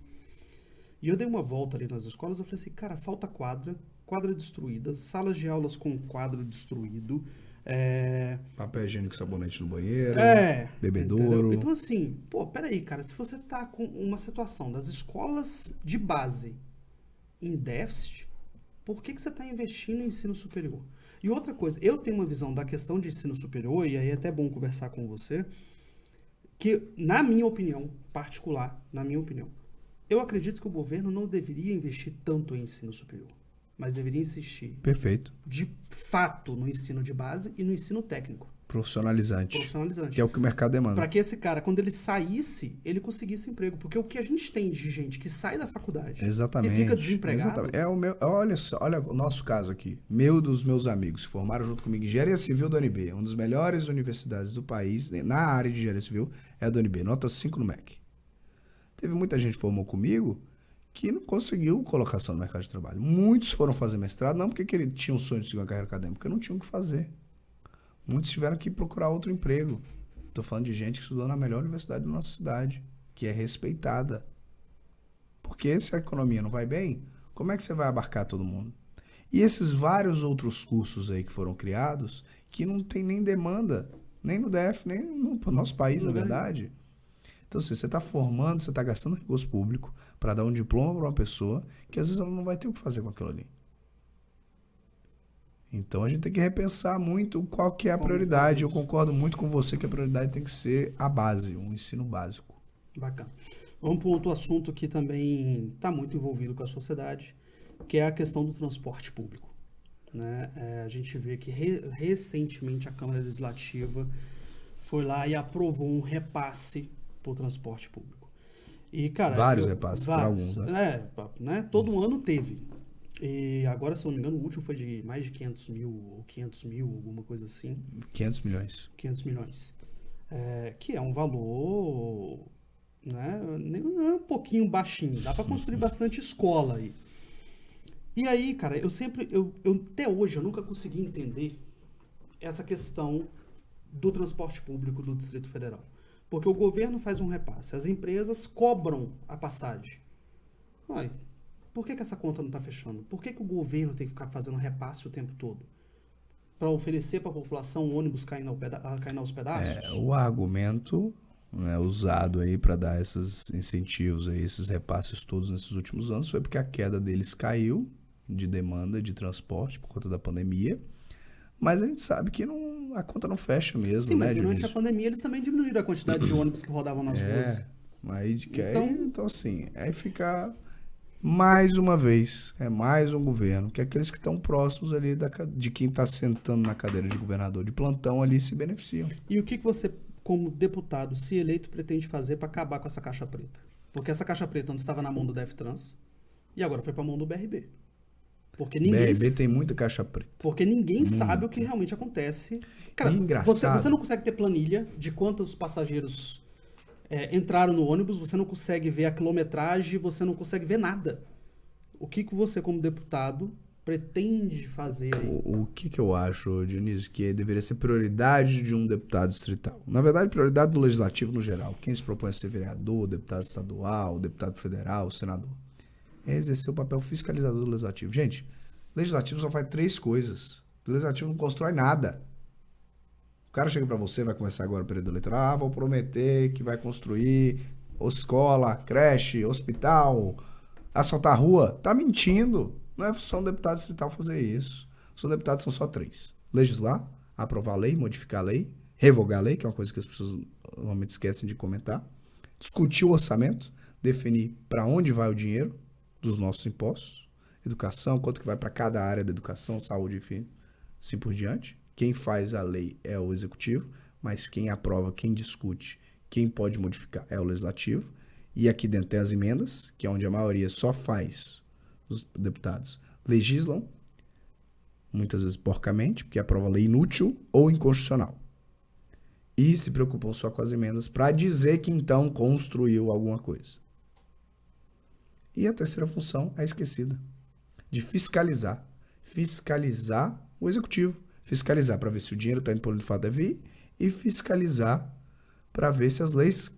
E eu dei uma volta ali nas escolas, eu falei assim, cara, falta quadra destruída, salas de aulas com quadro destruído, papel higiênico, sabonete no banheiro, bebedouro. Entendeu? Então assim, peraí, cara, se você tá com uma situação das escolas de base em déficit, por que você está investindo em ensino superior? E outra coisa, eu tenho uma visão da questão de ensino superior, e aí é até bom conversar com você, que na minha opinião particular, eu acredito que o governo não deveria investir tanto em ensino superior, mas deveria insistir de fato no ensino de base e no ensino técnico. Profissionalizante. Que é o que o mercado demanda. Para que esse cara, quando ele saísse, ele conseguisse emprego. Porque o que a gente tem de gente que sai da faculdade e fica desempregado... Olha o nosso caso aqui. Dos meus amigos que formaram junto comigo Engenharia Civil da UNB. Uma das melhores universidades do país, na área de Engenharia Civil, é a da UNB. Nota 5 no MEC. Teve muita gente que formou comigo que não conseguiu colocação no mercado de trabalho. Muitos foram fazer mestrado, não porque ele tinha um sonho de seguir uma carreira acadêmica, porque não tinham o que fazer. Muitos tiveram que procurar outro emprego. Estou falando de gente que estudou na melhor universidade da nossa cidade, que é respeitada. Porque se a economia não vai bem, como é que você vai abarcar todo mundo? E esses vários outros cursos aí que foram criados, que não tem nem demanda, nem no DF, nem no nosso país, na verdade. Então, se você está formando, você está gastando recurso público para dar um diploma para uma pessoa que às vezes ela não vai ter o que fazer com aquilo ali. Então a gente tem que repensar muito qual que é a prioridade. Eu concordo muito com você que a prioridade tem que ser a base, um ensino básico. Bacana. Vamos para um outro assunto que também está muito envolvido com a sociedade, que é a questão do transporte público. Né? A gente vê que recentemente a Câmara Legislativa foi lá e aprovou um repasse para o transporte público. E, cara, vários repasses, foram alguns, né? Todo ano teve. E agora, se não me engano, o último foi de mais de 500 mil, alguma coisa assim. 500 milhões. 500 milhões. Que é um valor, né, não é um pouquinho baixinho. Dá para construir bastante escola aí. E aí, cara, eu até hoje, eu nunca consegui entender essa questão do transporte público do Distrito Federal. Porque o governo faz um repasse, as empresas cobram a passagem. Por que essa conta não está fechando? Por que o governo tem que ficar fazendo repasse o tempo todo? Para oferecer para a população ônibus caindo aos pedaços? O argumento, né, usado aí para dar esses incentivos, aí, esses repasses todos nesses últimos anos, foi porque a queda deles caiu de demanda de transporte por conta da pandemia. Mas a gente sabe que a conta não fecha mesmo, sim, mas né, durante Dionísio? a pandemia eles também diminuíram a quantidade de ônibus que rodavam nas ruas. Mas então assim, aí fica mais uma vez, mais um governo, que aqueles que estão próximos ali de quem está sentando na cadeira de governador de plantão ali se beneficiam. E o que você, como deputado, se eleito, pretende fazer para acabar com essa caixa preta? Porque essa caixa preta antes estava na mão do DefTrans e agora foi para a mão do BRB. Porque ninguém BRB tem muita caixa preta. Porque ninguém sabe o que realmente acontece. Cara, engraçado. Você não consegue ter planilha de quantos passageiros entraram no ônibus, você não consegue ver a quilometragem, você não consegue ver nada. O que você, como deputado, pretende fazer aí? O que eu acho, Dionísio, que deveria ser prioridade de um deputado distrital? Na verdade, prioridade do legislativo no geral. Quem se propõe a ser vereador, deputado estadual, deputado federal, senador, é exercer o papel fiscalizador do legislativo. Gente, o legislativo só faz 3 coisas. O legislativo não constrói nada. O cara chega pra você, vai começar agora o período eleitoral, vou prometer que vai construir escola, creche, hospital, asfaltar a rua. Tá mentindo. Não é função do deputado distrital fazer isso. A função do deputado são só 3. Legislar, aprovar a lei, modificar a lei, revogar a lei, que é uma coisa que as pessoas normalmente esquecem de comentar. Discutir o orçamento, definir para onde vai o dinheiro dos nossos impostos, educação, quanto que vai para cada área da educação, saúde, enfim, assim por diante. Quem faz a lei é o executivo, mas quem aprova, quem discute, quem pode modificar é o legislativo. E aqui dentro tem as emendas, que é onde a maioria só faz, os deputados legislam, muitas vezes porcamente, porque aprova lei inútil ou inconstitucional. E se preocupam só com as emendas para dizer que então construiu alguma coisa. E a terceira função é esquecida, de fiscalizar. Fiscalizar o executivo. Fiscalizar para ver se o dinheiro está indo para onde de fato deve ir e fiscalizar para ver se as leis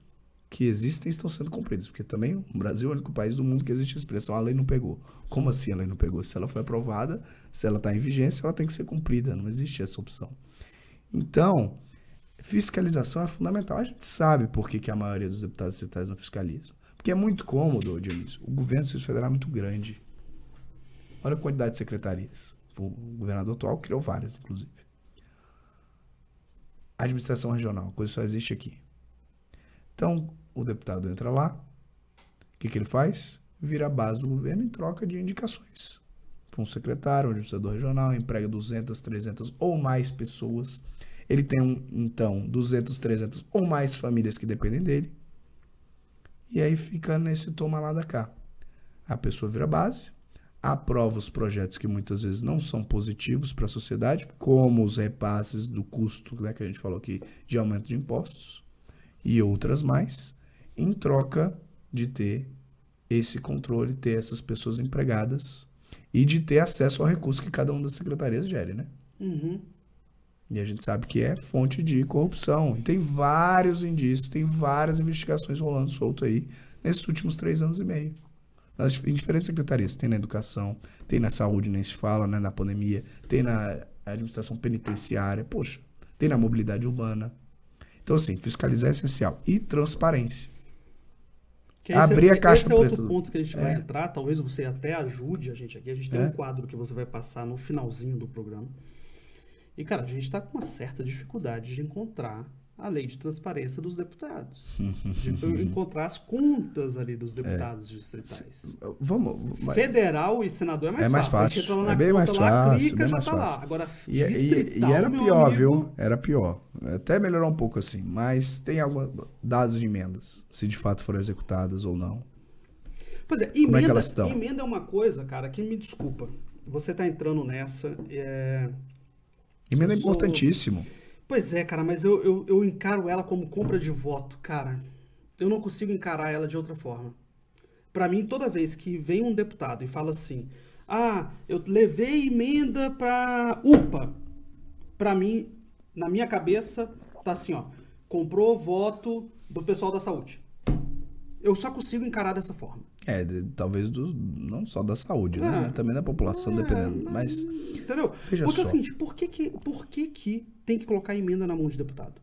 que existem estão sendo cumpridas. Porque também o Brasil é o único país do mundo que existe a expressão a lei não pegou. Como assim a lei não pegou? Se ela foi aprovada, se ela está em vigência, ela tem que ser cumprida. Não existe essa opção. Então, fiscalização é fundamental. A gente sabe por que a maioria dos deputados estatais não fiscalizam. Porque é muito cômodo, Dionísio. O governo do Distrito Federal é muito grande. Olha a quantidade de secretarias. O governador atual criou várias, inclusive. A administração regional, a coisa só existe aqui. Então, o deputado entra lá, o que ele faz? Vira a base do governo em troca de indicações. Para um secretário, um administrador regional, emprega 200, 300 ou mais pessoas. Ele tem, então, 200, 300 ou mais famílias que dependem dele. E aí fica nesse toma lá da cá. A pessoa vira base, aprova os projetos que muitas vezes não são positivos para a sociedade, como os repasses do custo, né, que a gente falou aqui, de aumento de impostos, e outras mais, em troca de ter esse controle, ter essas pessoas empregadas e de ter acesso ao recurso que cada uma das secretarias gere, né? Uhum. E a gente sabe que é fonte de corrupção. E tem vários indícios, tem várias investigações rolando solto aí nesses últimos 3 anos e meio. Em diferentes secretarias. Tem na educação, tem na saúde, nem se fala, né? Na pandemia, tem na administração penitenciária, poxa, tem na mobilidade urbana. Então, assim, fiscalizar é essencial. E transparência. Abrir a caixa preta. Esse é outro ponto que a gente vai entrar, talvez você até ajude a gente aqui. A gente tem um quadro que você vai passar no finalzinho do programa. E, cara, a gente está com uma certa dificuldade de encontrar a lei de transparência dos deputados. De encontrar as contas ali dos deputados distritais. Federal e senador é mais fácil. Você entra lá na bem mais fácil, clica, já tá lá. Agora, distrital, e era pior, amigo, viu? Era pior. Até melhorou um pouco assim. Mas tem alguns dados de emendas, se de fato foram executadas ou não. Pois é, emenda é uma coisa, cara, que me desculpa. Você tá entrando nessa. Emenda é importantíssimo. Pois é, cara, mas eu encaro ela como compra de voto, cara. Eu não consigo encarar ela de outra forma. Pra mim, toda vez que vem um deputado e fala assim, eu levei emenda pra UPA. Pra mim, na minha cabeça, tá assim, ó, comprou voto do pessoal da saúde. Eu só consigo encarar dessa forma. Talvez não só da saúde, né? Também da população, dependendo. Mas, entendeu? Veja porque só. é o seguinte, por que tem que colocar emenda na mão de deputado?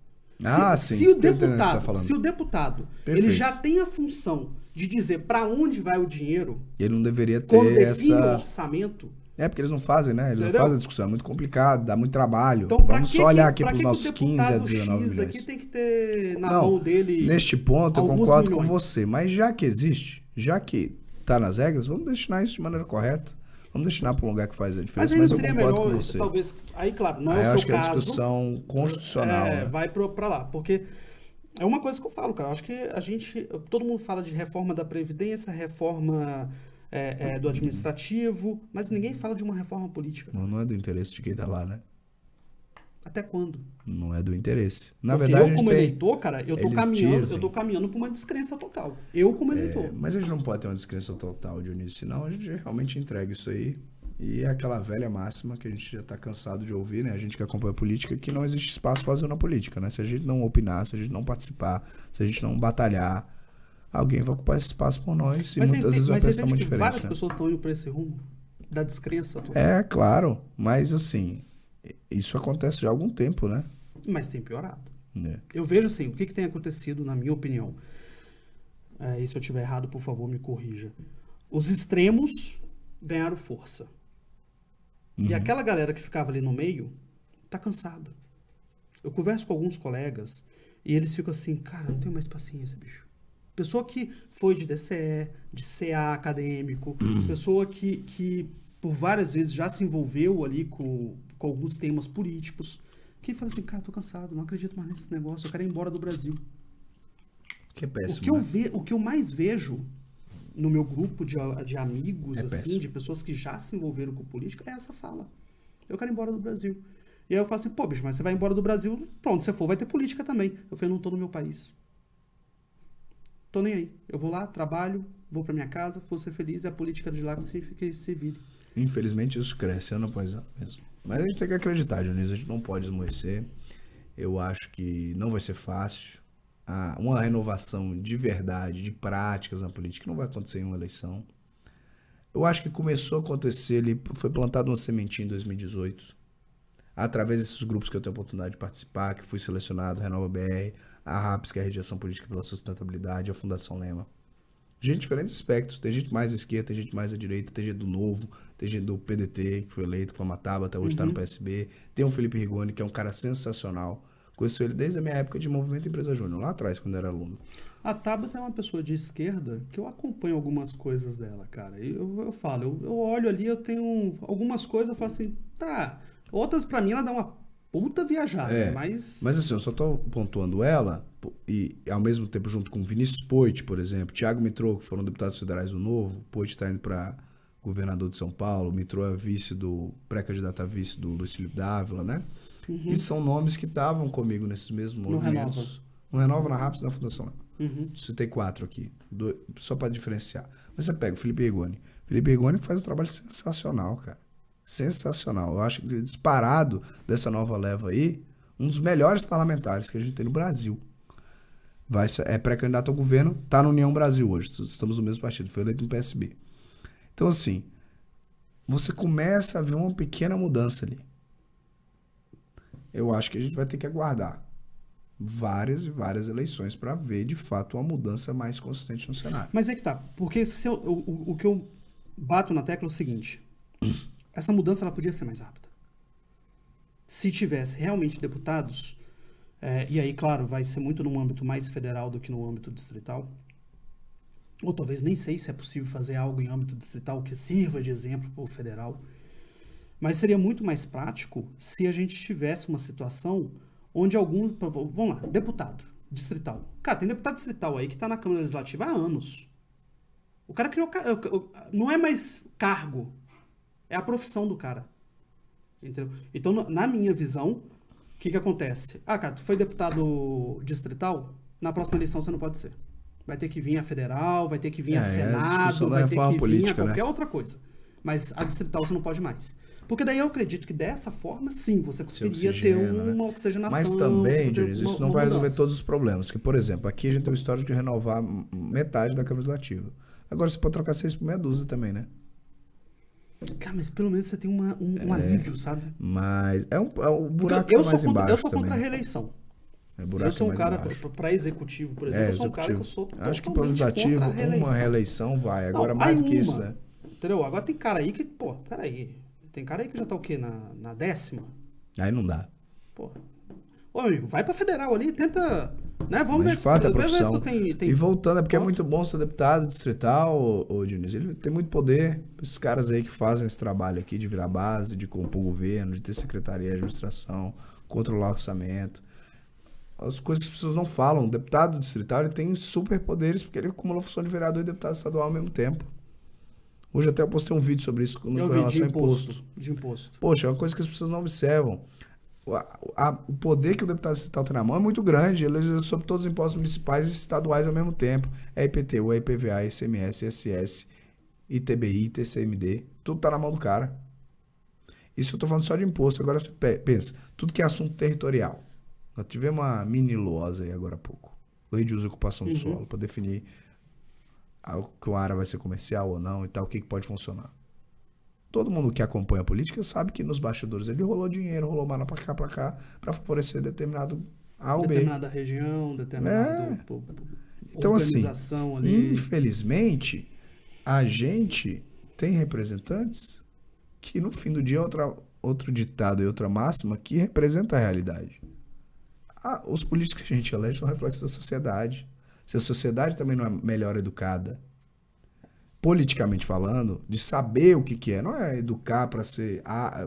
Sim. Se o deputado Perfeito. ele já tem a função de dizer para onde vai o dinheiro, ele não deveria ter quando define o orçamento... porque eles não fazem, né? Eles não fazem a discussão, é muito complicado, dá muito trabalho. Então, vamos só olhar aqui para os nossos 15 a 19 X milhões. aqui tem que ter na mão dele... Neste ponto eu alguns concordo milhões. com você, mas já que existe, já que tá nas regras, vamos destinar isso de maneira correta. Vamos destinar para um lugar que faz a diferença, mas eu concordo com você. Talvez, aí claro, não é o eu seu acho que caso. a discussão constitucional... vai para lá, porque... É uma coisa que eu falo, cara. Eu acho que todo mundo fala de reforma da Previdência, reforma do administrativo, mas ninguém fala de uma reforma política. Não é do interesse de quem tá lá, né? Até quando? Não é do interesse. Na Porque verdade, eu, como eleitor, cara, eu dizem... tô caminhando para uma descrença total. Eu, como eleitor. Mas a gente não pode ter uma descrença total, Dionísio, senão a gente realmente entrega isso aí. E é aquela velha máxima que a gente já está cansado de ouvir, né? A gente que acompanha a política, que não existe espaço vazio na política, né? Se a gente não opinar, se a gente não participar, se a gente não batalhar, alguém vai ocupar esse espaço por nós e muitas vezes vai prestar uma diferença. Várias pessoas estão indo para esse rumo da descrença total. Claro, mas assim, isso acontece já há algum tempo, né? Mas tem piorado. Eu vejo assim, o que tem acontecido, na minha opinião, e se eu estiver errado, por favor, me corrija. Os extremos ganharam força. E aquela galera que ficava ali no meio tá cansado. Eu converso com alguns colegas e eles ficam assim, cara, não tenho mais paciência, bicho. Pessoa que foi de DCE, de CA acadêmico, pessoa que por várias vezes já se envolveu ali com alguns temas políticos, que fala assim, cara, tô cansado, não acredito mais nesse negócio, eu quero ir embora do Brasil. Que é péssimo, o que eu mais vejo no meu grupo de amigos, assim, de pessoas que já se envolveram com política, é essa fala. Eu quero ir embora do Brasil. E aí eu falo assim, pô, bicho, mas você vai embora do Brasil, pronto, se você for, vai ter política também. Eu falei, não tô no meu país. Tô nem aí. Eu vou lá, trabalho, vou pra minha casa, vou ser feliz, e a política de lá que se vire. Infelizmente isso cresce ano após ano mesmo. Mas a gente tem que acreditar, Dionísio, a gente não pode esmorecer. Eu acho que não vai ser fácil. Uma renovação de verdade, de práticas na política, não vai acontecer em uma eleição. Eu acho que começou a acontecer, foi plantado uma sementinha em 2018, através desses grupos que eu tenho a oportunidade de participar, que fui selecionado, Renova BR, a RAPS, que é a Rede Política pela Sustentabilidade, a Fundação Lema. Gente de diferentes aspectos, tem gente mais à esquerda, tem gente mais à direita, tem gente do Novo, tem gente do PDT, que foi eleito, que foi uma tábua, até hoje está no PSB, tem o Felipe Rigoni, que é um cara sensacional. Conheço ele desde a minha época de Movimento Empresa Júnior, lá atrás, quando era aluno. A Tabata é uma pessoa de esquerda que eu acompanho algumas coisas dela, cara. E eu falo, eu olho ali, eu tenho algumas coisas, eu falo assim, tá. Outras, pra mim, ela dá uma puta viajada, mas... Mas assim, eu só tô pontuando ela, e ao mesmo tempo junto com Vinícius Poit, por exemplo, Thiago Mitrô, que foram deputados federais do Novo, Poit tá indo pra governador de São Paulo, Mitrô é pré-candidato a vice do Luiz Felipe Dávila, né? Que são nomes que estavam comigo nesses mesmos movimentos. No Renova, na RAPS e na Fundação. Citei 4 aqui, só para diferenciar. Mas você pega o Felipe Rigoni. Felipe Rigoni faz um trabalho sensacional, cara. Sensacional. Eu acho que disparado dessa nova leva aí, um dos melhores parlamentares que a gente tem no Brasil. É pré-candidato ao governo, tá no União Brasil hoje. Estamos no mesmo partido, foi eleito no PSB. Então, assim, você começa a ver uma pequena mudança ali. Eu acho que a gente vai ter que aguardar várias e várias eleições para ver, de fato, uma mudança mais consistente no cenário. Mas é que tá, porque o que eu bato na tecla é o seguinte, essa mudança ela podia ser mais rápida. Se tivesse realmente deputados, e aí, claro, vai ser muito no âmbito mais federal do que no âmbito distrital, ou talvez nem sei se é possível fazer algo em âmbito distrital que sirva de exemplo para o federal, mas seria muito mais prático se a gente tivesse uma situação onde vamos lá, deputado distrital. Cara, tem deputado distrital aí que está na Câmara Legislativa há anos. O cara criou... Não é mais cargo, é a profissão do cara. Entendeu? Então, na minha visão, o que acontece? Cara, tu foi deputado distrital, na próxima eleição você não pode ser. Vai ter que vir a federal, vai ter que vir a Senado, vai ter que vir a qualquer outra coisa. Mas a distrital você não pode mais. Porque daí eu acredito que dessa forma, sim, você conseguiria ter uma oxigenação. Mas também, Dionísio, isso não vai resolver todos os problemas. Que, por exemplo, aqui a gente tem o histórico de renovar metade da Câmara Legislativa. Agora você pode trocar 6 por meia dúzia também, né? Cara, mas pelo menos você tem um alívio, sabe? Mas é um buraco mais embaixo. Eu sou contra a reeleição. Eu sou um cara, para executivo, por exemplo, eu sou um cara que eu sou totalmente acho que para legislativo, uma reeleição vai. Agora, não, mais do que isso, né? Entendeu? Agora tem cara aí que, pô, peraí. Tem cara aí que já tá o quê? Na 10ª? Aí não dá. Pô. Ô, amigo, vai pra federal ali, tenta... Né? Vamos ver de fato, se, a profissão. Ver se tem... E voltando, é porque é muito bom ser deputado distrital, ô Dionísio. Ele tem muito poder. Esses caras aí que fazem esse trabalho aqui de virar base, de compor o governo, de ter secretaria de administração, controlar o orçamento. As coisas que as pessoas não falam. O deputado distrital ele tem superpoderes porque ele acumula a função de vereador e deputado estadual ao mesmo tempo. Hoje até eu postei um vídeo sobre isso com relação a imposto. De imposto. Poxa, é uma coisa que as pessoas não observam. O poder que o deputado distrital tem na mão é muito grande. Ele legisla sobre todos os impostos municipais e estaduais ao mesmo tempo. É IPTU, é IPVA, ICMS, ISS, ITBI, ITCMD. Tudo tá na mão do cara. Isso eu tô falando só de imposto. Agora você pensa, tudo que é assunto territorial. Nós tivemos uma mini LOAS aí agora há pouco. Lei de uso e ocupação do solo, para definir que uma área vai ser comercial ou não e tal, o que pode funcionar. Todo mundo que acompanha a política sabe que nos bastidores ele rolou dinheiro, rolou mana pra cá, para favorecer determinado A ou B. Determinada região, determinada então, organização assim, ali. Infelizmente, a gente tem representantes que no fim do dia é outro ditado e outra máxima que representa a realidade. Os políticos que a gente elege são reflexos da sociedade. Se a sociedade também não é melhor educada, politicamente falando, de saber o que é, não é educar para ser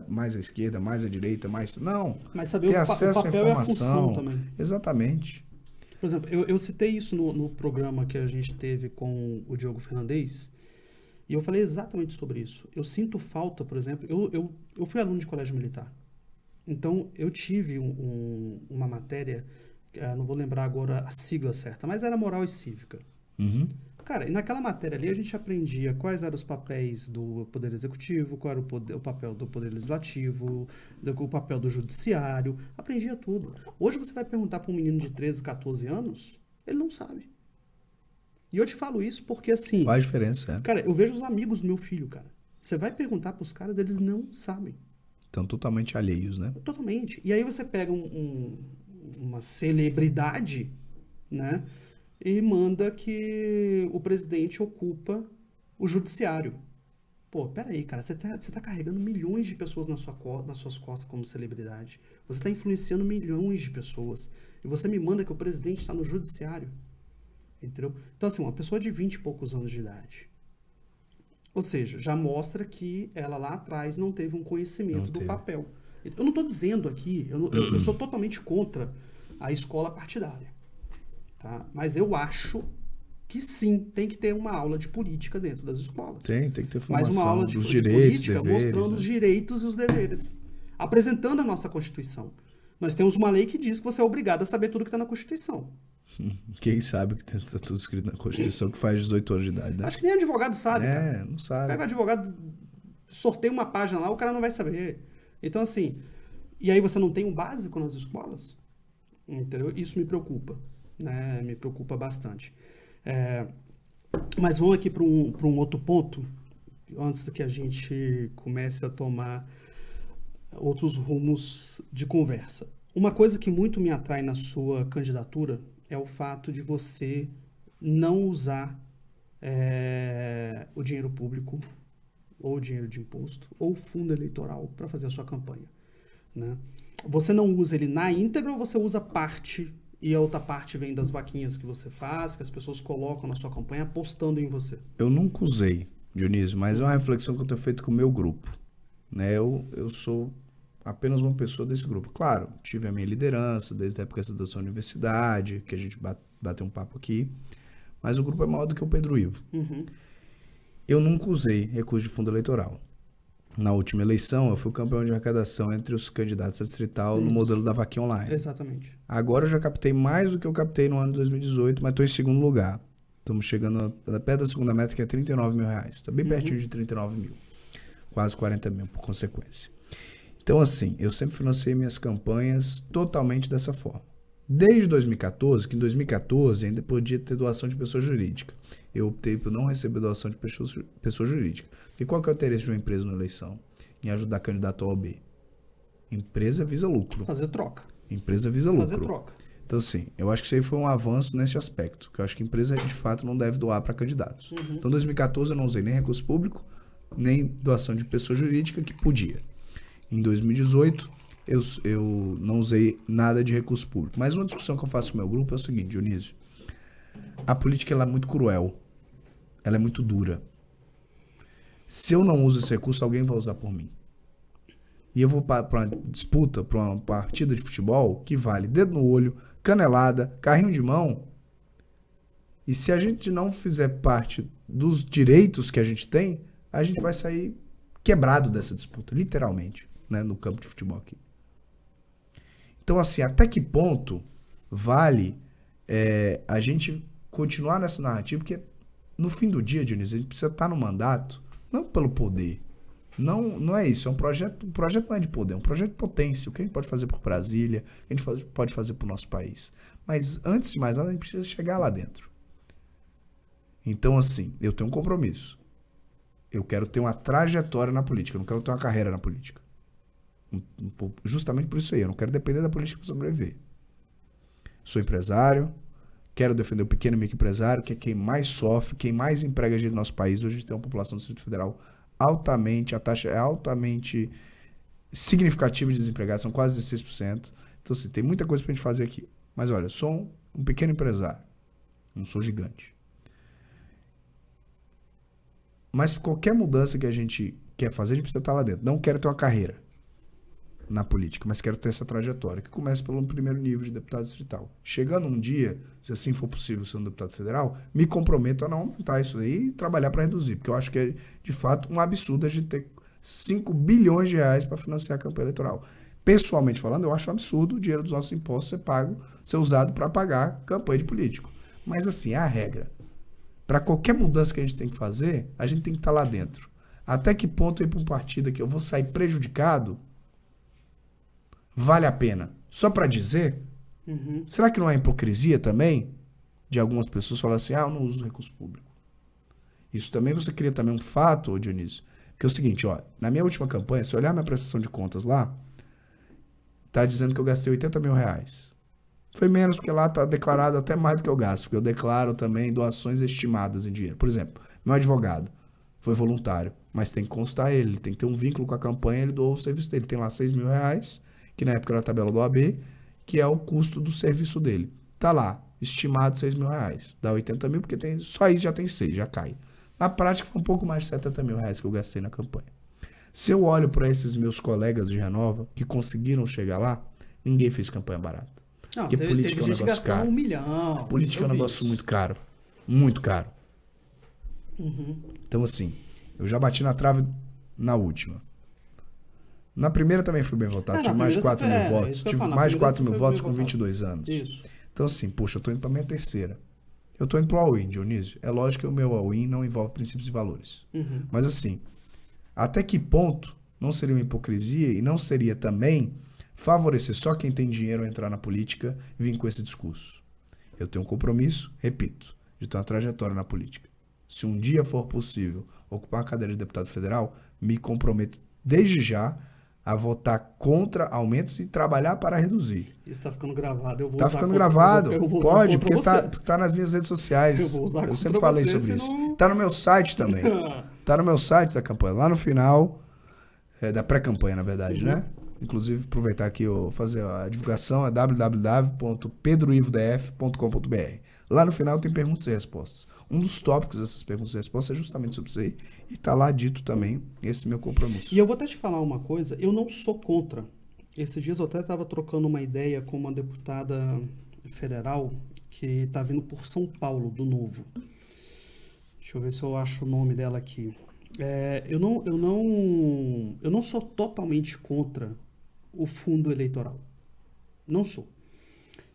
mais à esquerda, mais à direita, mais... Não, mas saber ter acesso à informação. E a função também. Exatamente. Por exemplo, eu citei isso no programa que a gente teve com o Diogo Fernandes, e eu falei exatamente sobre isso. Eu sinto falta, por exemplo, eu fui aluno de colégio militar. Então, eu tive uma matéria, não vou lembrar agora a sigla certa, mas era moral e cívica. Uhum. Cara, e naquela matéria ali a gente aprendia quais eram os papéis do Poder Executivo, qual era o papel do Poder Legislativo, o papel do Judiciário, aprendia tudo. Hoje você vai perguntar para um menino de 13, 14 anos, ele não sabe. E eu te falo isso porque assim... Faz diferença, é. Cara, eu vejo os amigos do meu filho, cara. Você vai perguntar para os caras, eles não sabem. Estão totalmente alheios, né? Totalmente. E aí você pega uma celebridade, né? E manda que o presidente ocupa o judiciário. Pô, peraí, cara, você tá carregando milhões de pessoas nas suas costas como celebridade. Você tá influenciando milhões de pessoas. E você me manda que o presidente está no judiciário. Entendeu? Então, assim, uma pessoa de 20 e poucos anos de idade. Ou seja, já mostra que ela lá atrás não teve um conhecimento do papel. Eu não estou dizendo aqui, eu sou totalmente contra a escola partidária. Tá? Mas eu acho que sim, tem que ter uma aula de política dentro das escolas. Tem que ter formação. Mas uma aula dos direitos, política deveres, mostrando os direitos e os deveres. Apresentando a nossa Constituição. Nós temos uma lei que diz que você é obrigado a saber tudo que está na Constituição. Quem sabe que está tudo escrito na Constituição que faz 18 anos de idade, né? Acho que nem advogado sabe, cara. Não sabe. Pega o advogado, sorteia uma página lá, o cara não vai saber. Então, assim, e aí você não tem um básico nas escolas? Entendeu? Isso me preocupa, né? Me preocupa bastante. Mas vamos aqui para um outro ponto, antes que a gente comece a tomar outros rumos de conversa. Uma coisa que muito me atrai na sua candidatura é o fato de você não usar o dinheiro público, ou o dinheiro de imposto, ou o fundo eleitoral para fazer a sua campanha. Né? Você não usa ele na íntegra ou você usa parte e a outra parte vem das vaquinhas que você faz, que as pessoas colocam na sua campanha apostando em você? Eu nunca usei, Dionísio, mas é uma reflexão que eu tenho feito com o meu grupo. Né? Eu sou apenas uma pessoa desse grupo. Claro, tive a minha liderança desde a época da universidade, que a gente bateu um papo aqui, mas o grupo é maior do que o Pedro Ivo. Uhum. Eu nunca usei recurso de fundo eleitoral. Na última eleição, eu fui campeão de arrecadação entre os candidatos a distrital no modelo da vaquinha online. Exatamente. Agora eu já captei mais do que eu captei no ano de 2018, mas estou em segundo lugar. Estamos chegando perto da segunda meta, que é R$39 mil. Está bem pertinho de 39 mil. quase 40 mil por consequência. Então, assim, eu sempre financiei minhas campanhas totalmente dessa forma. Desde 2014, que em 2014 ainda podia ter doação de pessoa jurídica. Eu optei por não receber doação de pessoa jurídica. Porque qual que é o interesse de uma empresa na eleição? Em ajudar candidato A ou B. Empresa visa lucro. Fazer troca. Empresa visa lucro. Fazer troca. Então, assim, eu acho que isso aí foi um avanço nesse aspecto. Que eu acho que a empresa, de fato, não deve doar para candidatos. Então, em 2014 eu não usei nem recurso público, nem doação de pessoa jurídica, que podia. Em 2018, eu não usei nada de recurso público. Mas uma discussão que eu faço com o meu grupo é o seguinte, Dionísio. A política ela é muito cruel. Ela é muito dura. Se eu não uso esse recurso, alguém vai usar por mim. E eu vou para uma disputa, para uma partida de futebol, que vale dedo no olho, canelada, carrinho de mão. E se a gente não fizer parte dos direitos que a gente tem, a gente vai sair quebrado dessa disputa, literalmente, né, no campo de futebol aqui. Então, assim, até que ponto vale a gente continuar nessa narrativa? Porque no fim do dia, Dionísio, a gente precisa estar no mandato, não pelo poder. Não é isso, é um projeto não é de poder, é um projeto de potência. O que a gente pode fazer por Brasília, o que a gente pode fazer por nosso país. Mas, antes de mais nada, a gente precisa chegar lá dentro. Então, assim, eu tenho um compromisso. Eu quero ter uma trajetória na política, eu não quero ter uma carreira na política. Justamente por isso aí, eu não quero depender da política para sobreviver. Sou empresário, quero defender o pequeno e microempresário, que é quem mais sofre, quem mais emprega gente no nosso país. Hoje a gente tem uma população do Distrito Federal a taxa é altamente significativa de desempregados, são quase 16%. Então, assim, tem muita coisa pra gente fazer aqui. Mas, olha, eu sou um pequeno empresário, não sou gigante. Mas qualquer mudança que a gente quer fazer, a gente precisa estar lá dentro. Não quero ter uma carreira na política, mas quero ter essa trajetória, que começa pelo primeiro nível de deputado distrital. Chegando um dia, se assim for possível ser um deputado federal, me comprometo a não aumentar isso aí e trabalhar para reduzir, porque eu acho que é, de fato, um absurdo a gente ter 5 bilhões de reais para financiar a campanha eleitoral. Pessoalmente falando, eu acho um absurdo o dinheiro dos nossos impostos ser usado para pagar campanha de político. Mas assim, é a regra. Para qualquer mudança que a gente tem que fazer, a gente tem que estar lá dentro. Até que ponto eu ir para um partido que eu vou sair prejudicado vale a pena? Só para dizer, será que não é hipocrisia também de algumas pessoas falar assim, eu não uso recurso público? Isso também você cria também um fato, Dionísio, que é o seguinte, ó, na minha última campanha, se olhar minha prestação de contas lá, tá dizendo que eu gastei 80 mil reais. Foi menos, porque lá tá declarado até mais do que eu gasto, porque eu declaro também doações estimadas em dinheiro. Por exemplo, meu advogado foi voluntário, mas tem que constar ele tem que ter um vínculo com a campanha, ele doou o serviço dele, tem lá 6 mil reais, que na época era a tabela do OAB, que é o custo do serviço dele. Tá lá, estimado 6 mil reais. Dá 80 mil, porque só isso já tem 6, já cai. Na prática, foi um pouco mais de 70 mil reais que eu gastei na campanha. Se eu olho para esses meus colegas de Renova, que conseguiram chegar lá, ninguém fez campanha barata. Não, porque política é um negócio caro. 1 milhão. Política é um negócio muito caro. Muito caro. Então, assim, eu já bati na trave na última. Na primeira também fui bem votado, tive mais de 4 mil votos. Tive mais de 4 mil votos com 22 anos. Isso. Então, assim, poxa, eu tô indo pra minha terceira. Eu tô indo pro all-in, Dionísio. É lógico que o meu all-in não envolve princípios e valores. Mas, assim, até que ponto não seria uma hipocrisia e não seria também favorecer só quem tem dinheiro a entrar na política e vir com esse discurso? Eu tenho um compromisso, repito, de ter uma trajetória na política. Se um dia for possível ocupar a cadeira de deputado federal, me comprometo desde já a votar contra aumentos e trabalhar para reduzir. Isso tá ficando gravado. Eu vou tá usar ficando gravado? Pode, porque você. tá nas minhas redes sociais. Eu vou usar eu sempre falei você, sobre senão... isso. Tá no meu site também. Tá no meu site da campanha. Lá no final, da pré-campanha, na verdade, né? Inclusive, aproveitar aqui, fazer a divulgação, é www.pedroivodf.com.br. Lá no final tem perguntas e respostas. Um dos tópicos dessas perguntas e respostas é justamente sobre isso aí. E tá lá dito também esse meu compromisso. E eu vou até te falar uma coisa, eu não sou contra. Esses dias eu até estava trocando uma ideia com uma deputada federal que está vindo por São Paulo, do Novo. Deixa eu ver se eu acho o nome dela aqui. Eu não sou totalmente contra o fundo eleitoral. Não sou.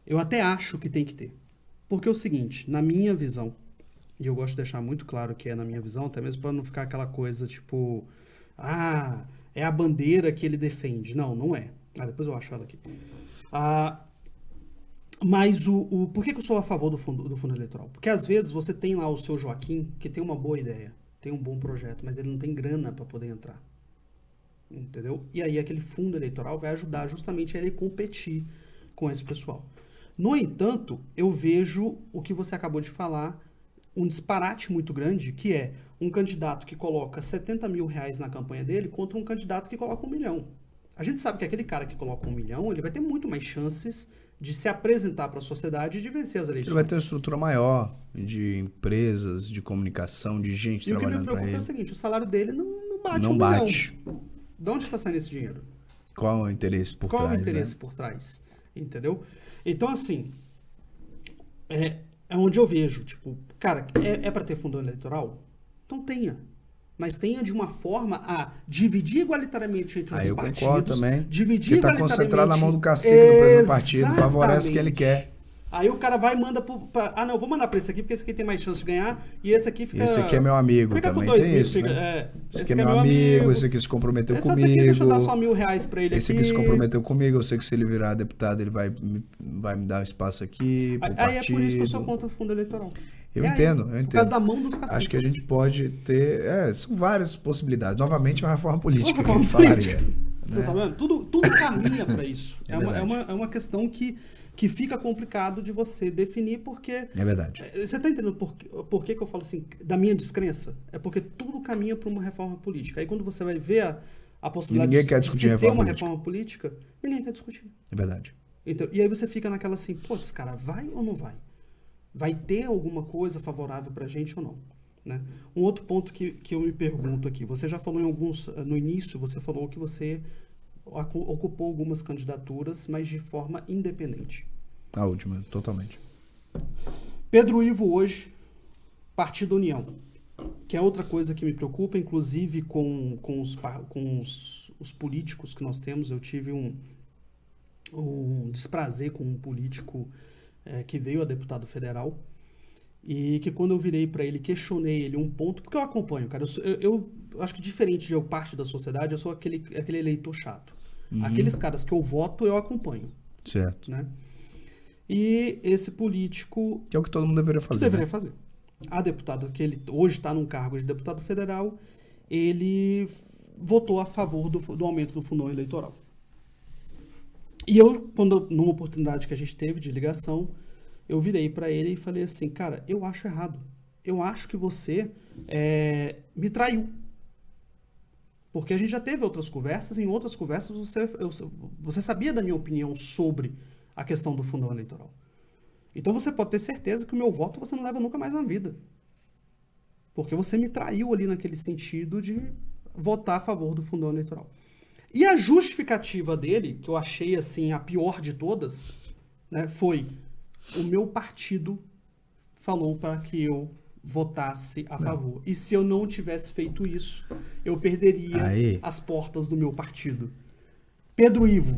Eu até acho que tem que ter. Porque é o seguinte, na minha visão, e eu gosto de deixar muito claro que é na minha visão, até mesmo para não ficar aquela coisa tipo, é a bandeira que ele defende. Não, não é. Depois eu acho ela aqui. Mas por que eu sou a favor do fundo eleitoral? Porque às vezes você tem lá o seu Joaquim, que tem uma boa ideia, tem um bom projeto, mas ele não tem grana para poder entrar. Entendeu? E aí aquele fundo eleitoral vai ajudar justamente a ele competir com esse pessoal. No entanto, eu vejo o que você acabou de falar, um disparate muito grande, que é um candidato que coloca 70 mil reais na campanha dele contra um candidato que coloca 1 milhão. A gente sabe que aquele cara que coloca 1 milhão, ele vai ter muito mais chances de se apresentar para a sociedade e de vencer as eleições. Ele vai ter uma estrutura maior de empresas, de comunicação, de gente trabalhando para ele. E o que me preocupa é o seguinte, o salário dele não bate Não bate. Milhão. De onde está saindo esse dinheiro? Qual é o interesse por trás? Qual é o interesse por trás? Entendeu? Então, assim, é onde eu vejo, tipo, cara, é para ter fundo eleitoral? Então tenha. Mas tenha de uma forma a dividir igualitariamente entre os partidos. Aí eu concordo também. Dividir porque tá concentrado na mão do cacique, do presidente do partido, favorece o que ele quer. Aí o cara vai e manda eu vou mandar pra esse aqui, porque esse aqui tem mais chance de ganhar, e esse aqui fica... Esse aqui é meu amigo também, tem isso, né? Esse aqui é meu amigo, esse aqui se comprometeu comigo. Esse aqui deixa eu dar só R$1.000 pra ele esse aqui se comprometeu comigo, eu sei que se ele virar deputado, ele vai me dar um espaço aqui pro partido. Aí é por isso que eu sou contra o fundo eleitoral. Eu entendo. Por causa da mão dos caciques. Acho que a gente pode ter... são várias possibilidades. Novamente, uma reforma política que a gente falaria. Você tá vendo? Tudo caminha para isso. É uma questão que fica complicado de você definir, porque... É verdade. Você tá entendendo por que eu falo assim, da minha descrença? É porque tudo caminha para uma reforma política. Aí quando você vai ver a possibilidade ninguém quer discutir de ter uma reforma política, ninguém quer discutir. É verdade. Então, e aí você fica naquela assim, esse cara vai ou não vai? Vai ter alguma coisa favorável pra gente ou não? Né? Um outro ponto que eu me pergunto aqui, você já falou no início, você falou que você ocupou algumas candidaturas, mas de forma independente. A última, totalmente. Pedro Ivo hoje, Partido União, que é outra coisa que me preocupa, inclusive com os políticos que nós temos. Eu tive um desprazer com um político que veio a deputado federal, e que quando eu virei para ele, questionei ele um ponto, porque eu acompanho, cara, eu acho que diferente de parte da sociedade, eu sou aquele eleitor chato. Aqueles caras que eu voto, eu acompanho. Certo. Né? E esse político... Que é o que todo mundo deveria fazer. Fazer. A deputada, que ele hoje está num cargo de deputado federal, ele votou a favor do aumento do fundão eleitoral. E eu, numa oportunidade que a gente teve de ligação, eu virei para ele e falei assim, cara, eu acho errado. Eu acho que você me traiu. Porque a gente já teve outras conversas, em outras conversas você sabia da minha opinião sobre a questão do fundão eleitoral. Então você pode ter certeza que o meu voto você não leva nunca mais na vida. Porque você me traiu ali naquele sentido de votar a favor do fundão eleitoral. E a justificativa dele, que eu achei assim a pior de todas, né, foi: o meu partido falou para que eu votasse a favor. E se eu não tivesse feito isso, eu perderia as portas do meu partido. Pedro Ivo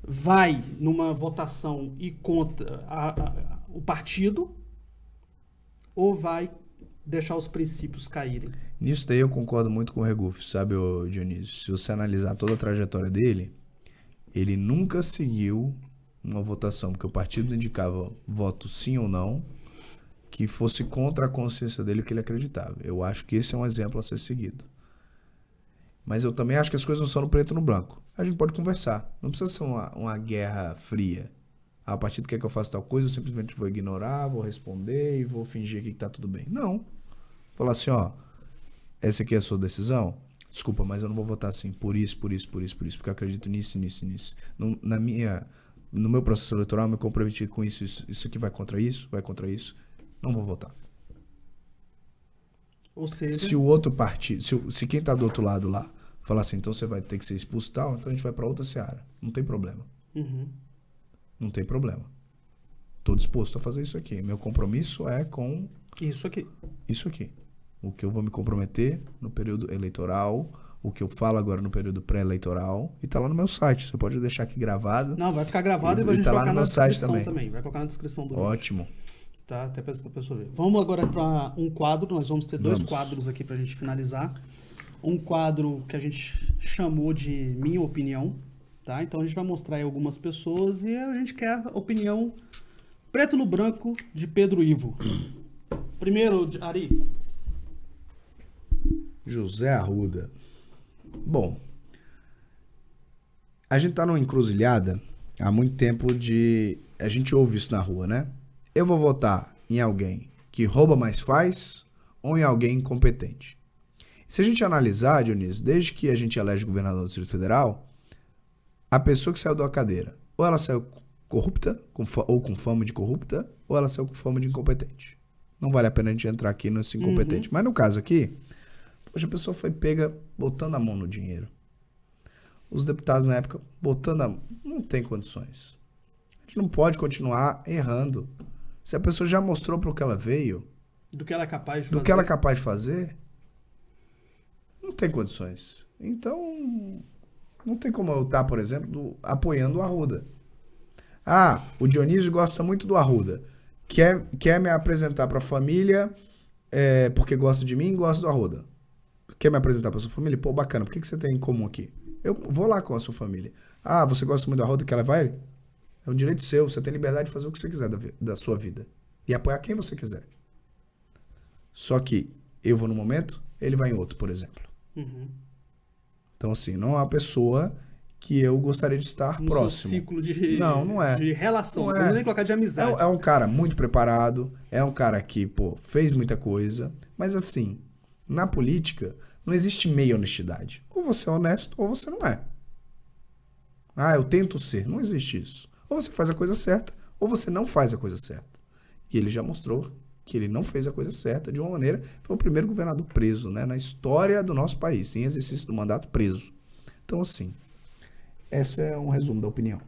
vai numa votação e contra o partido, ou vai deixar os princípios caírem? Nisso daí eu concordo muito com o Regufe, sabe, Dionísio? Se você analisar toda a trajetória dele, ele nunca seguiu uma votação, porque o partido indicava voto sim ou não, que fosse contra a consciência dele, o que ele acreditava. Eu acho que esse é um exemplo a ser seguido. Mas eu também acho que as coisas não são no preto e no branco. A gente pode conversar. Não precisa ser uma guerra fria. A partir do que é que eu faço tal coisa, eu simplesmente vou ignorar, vou responder e vou fingir aqui que tá tudo bem. Não. Falar assim, essa aqui é a sua decisão? Desculpa, mas eu não vou votar assim. Por isso, porque eu acredito nisso. No meu processo eleitoral, eu me comprometi com isso. Isso aqui vai contra isso. Não vou votar. Ou seja... Se o outro partido, se quem tá do outro lado lá falar assim, então você vai ter que ser expulso e tal, então a gente vai para outra seara. Não tem problema. Uhum. Não tem problema. Tô disposto a fazer isso aqui. Meu compromisso é com... Isso aqui. O que eu vou me comprometer no período eleitoral, o que eu falo agora no período pré-eleitoral, e tá lá no meu site. Você pode deixar aqui gravado. Não, vai ficar gravado e a gente vai colocar na descrição também. Vai colocar na descrição do vídeo. Ótimo. Tá? Até para a pessoa ver. Vamos agora para um quadro. Nós vamos ter dois quadros aqui para a gente finalizar. um quadro que a gente chamou de Minha Opinião, tá? Então a gente vai mostrar aí algumas pessoas e a gente quer a opinião preto no branco de Pedro Ivo. Primeiro, Ari. José Arruda. Bom, a gente tá numa encruzilhada há muito tempo de... A gente ouve isso na rua, né? Eu vou votar em alguém que rouba mais faz ou em alguém incompetente. Se a gente analisar, Dionísio, desde que a gente elege governador do Distrito Federal, a pessoa que saiu da cadeira, ou ela saiu corrupta, ou com fama de corrupta, ou ela saiu com fama de incompetente. Não vale a pena a gente entrar aqui nesse incompetente. Mas no caso aqui, hoje a pessoa foi pega botando a mão no dinheiro. Os deputados na época botando a mão. Não tem condições. A gente não pode continuar errando. Se a pessoa já mostrou para o que ela veio, do que ela é capaz de do fazer. que ela é capaz de fazer, não tem condições. Então, não tem como eu estar, por exemplo, apoiando o Arruda. Ah, o Dionísio gosta muito do Arruda. Quer me apresentar para a família porque gosta de mim e gosta do Arruda. Quer me apresentar para sua família? Pô, bacana. Por que você tem em comum aqui? Eu vou lá com a sua família. Ah, você gosta muito do Arruda, quer levar ele? É um direito seu. Você tem liberdade de fazer o que você quiser da sua vida. E apoiar quem você quiser. Só que eu vou num momento, ele vai em outro, por exemplo. Então, assim, não é uma pessoa que eu gostaria de estar no próximo. Seu ciclo de, não é. de relação. Não Não vou nem colocar de amizade. É um cara muito preparado, é um cara que, fez muita coisa. Mas, assim, na política, não existe meia honestidade. Ou você é honesto, ou você não é. Ah, eu tento ser. Não existe isso. Ou você faz a coisa certa, ou você não faz a coisa certa. E ele já mostrou que ele não fez a coisa certa de uma maneira... Foi o primeiro governador preso, né, na história do nosso país, em exercício do mandato preso. Então, assim, esse é um resumo da opinião.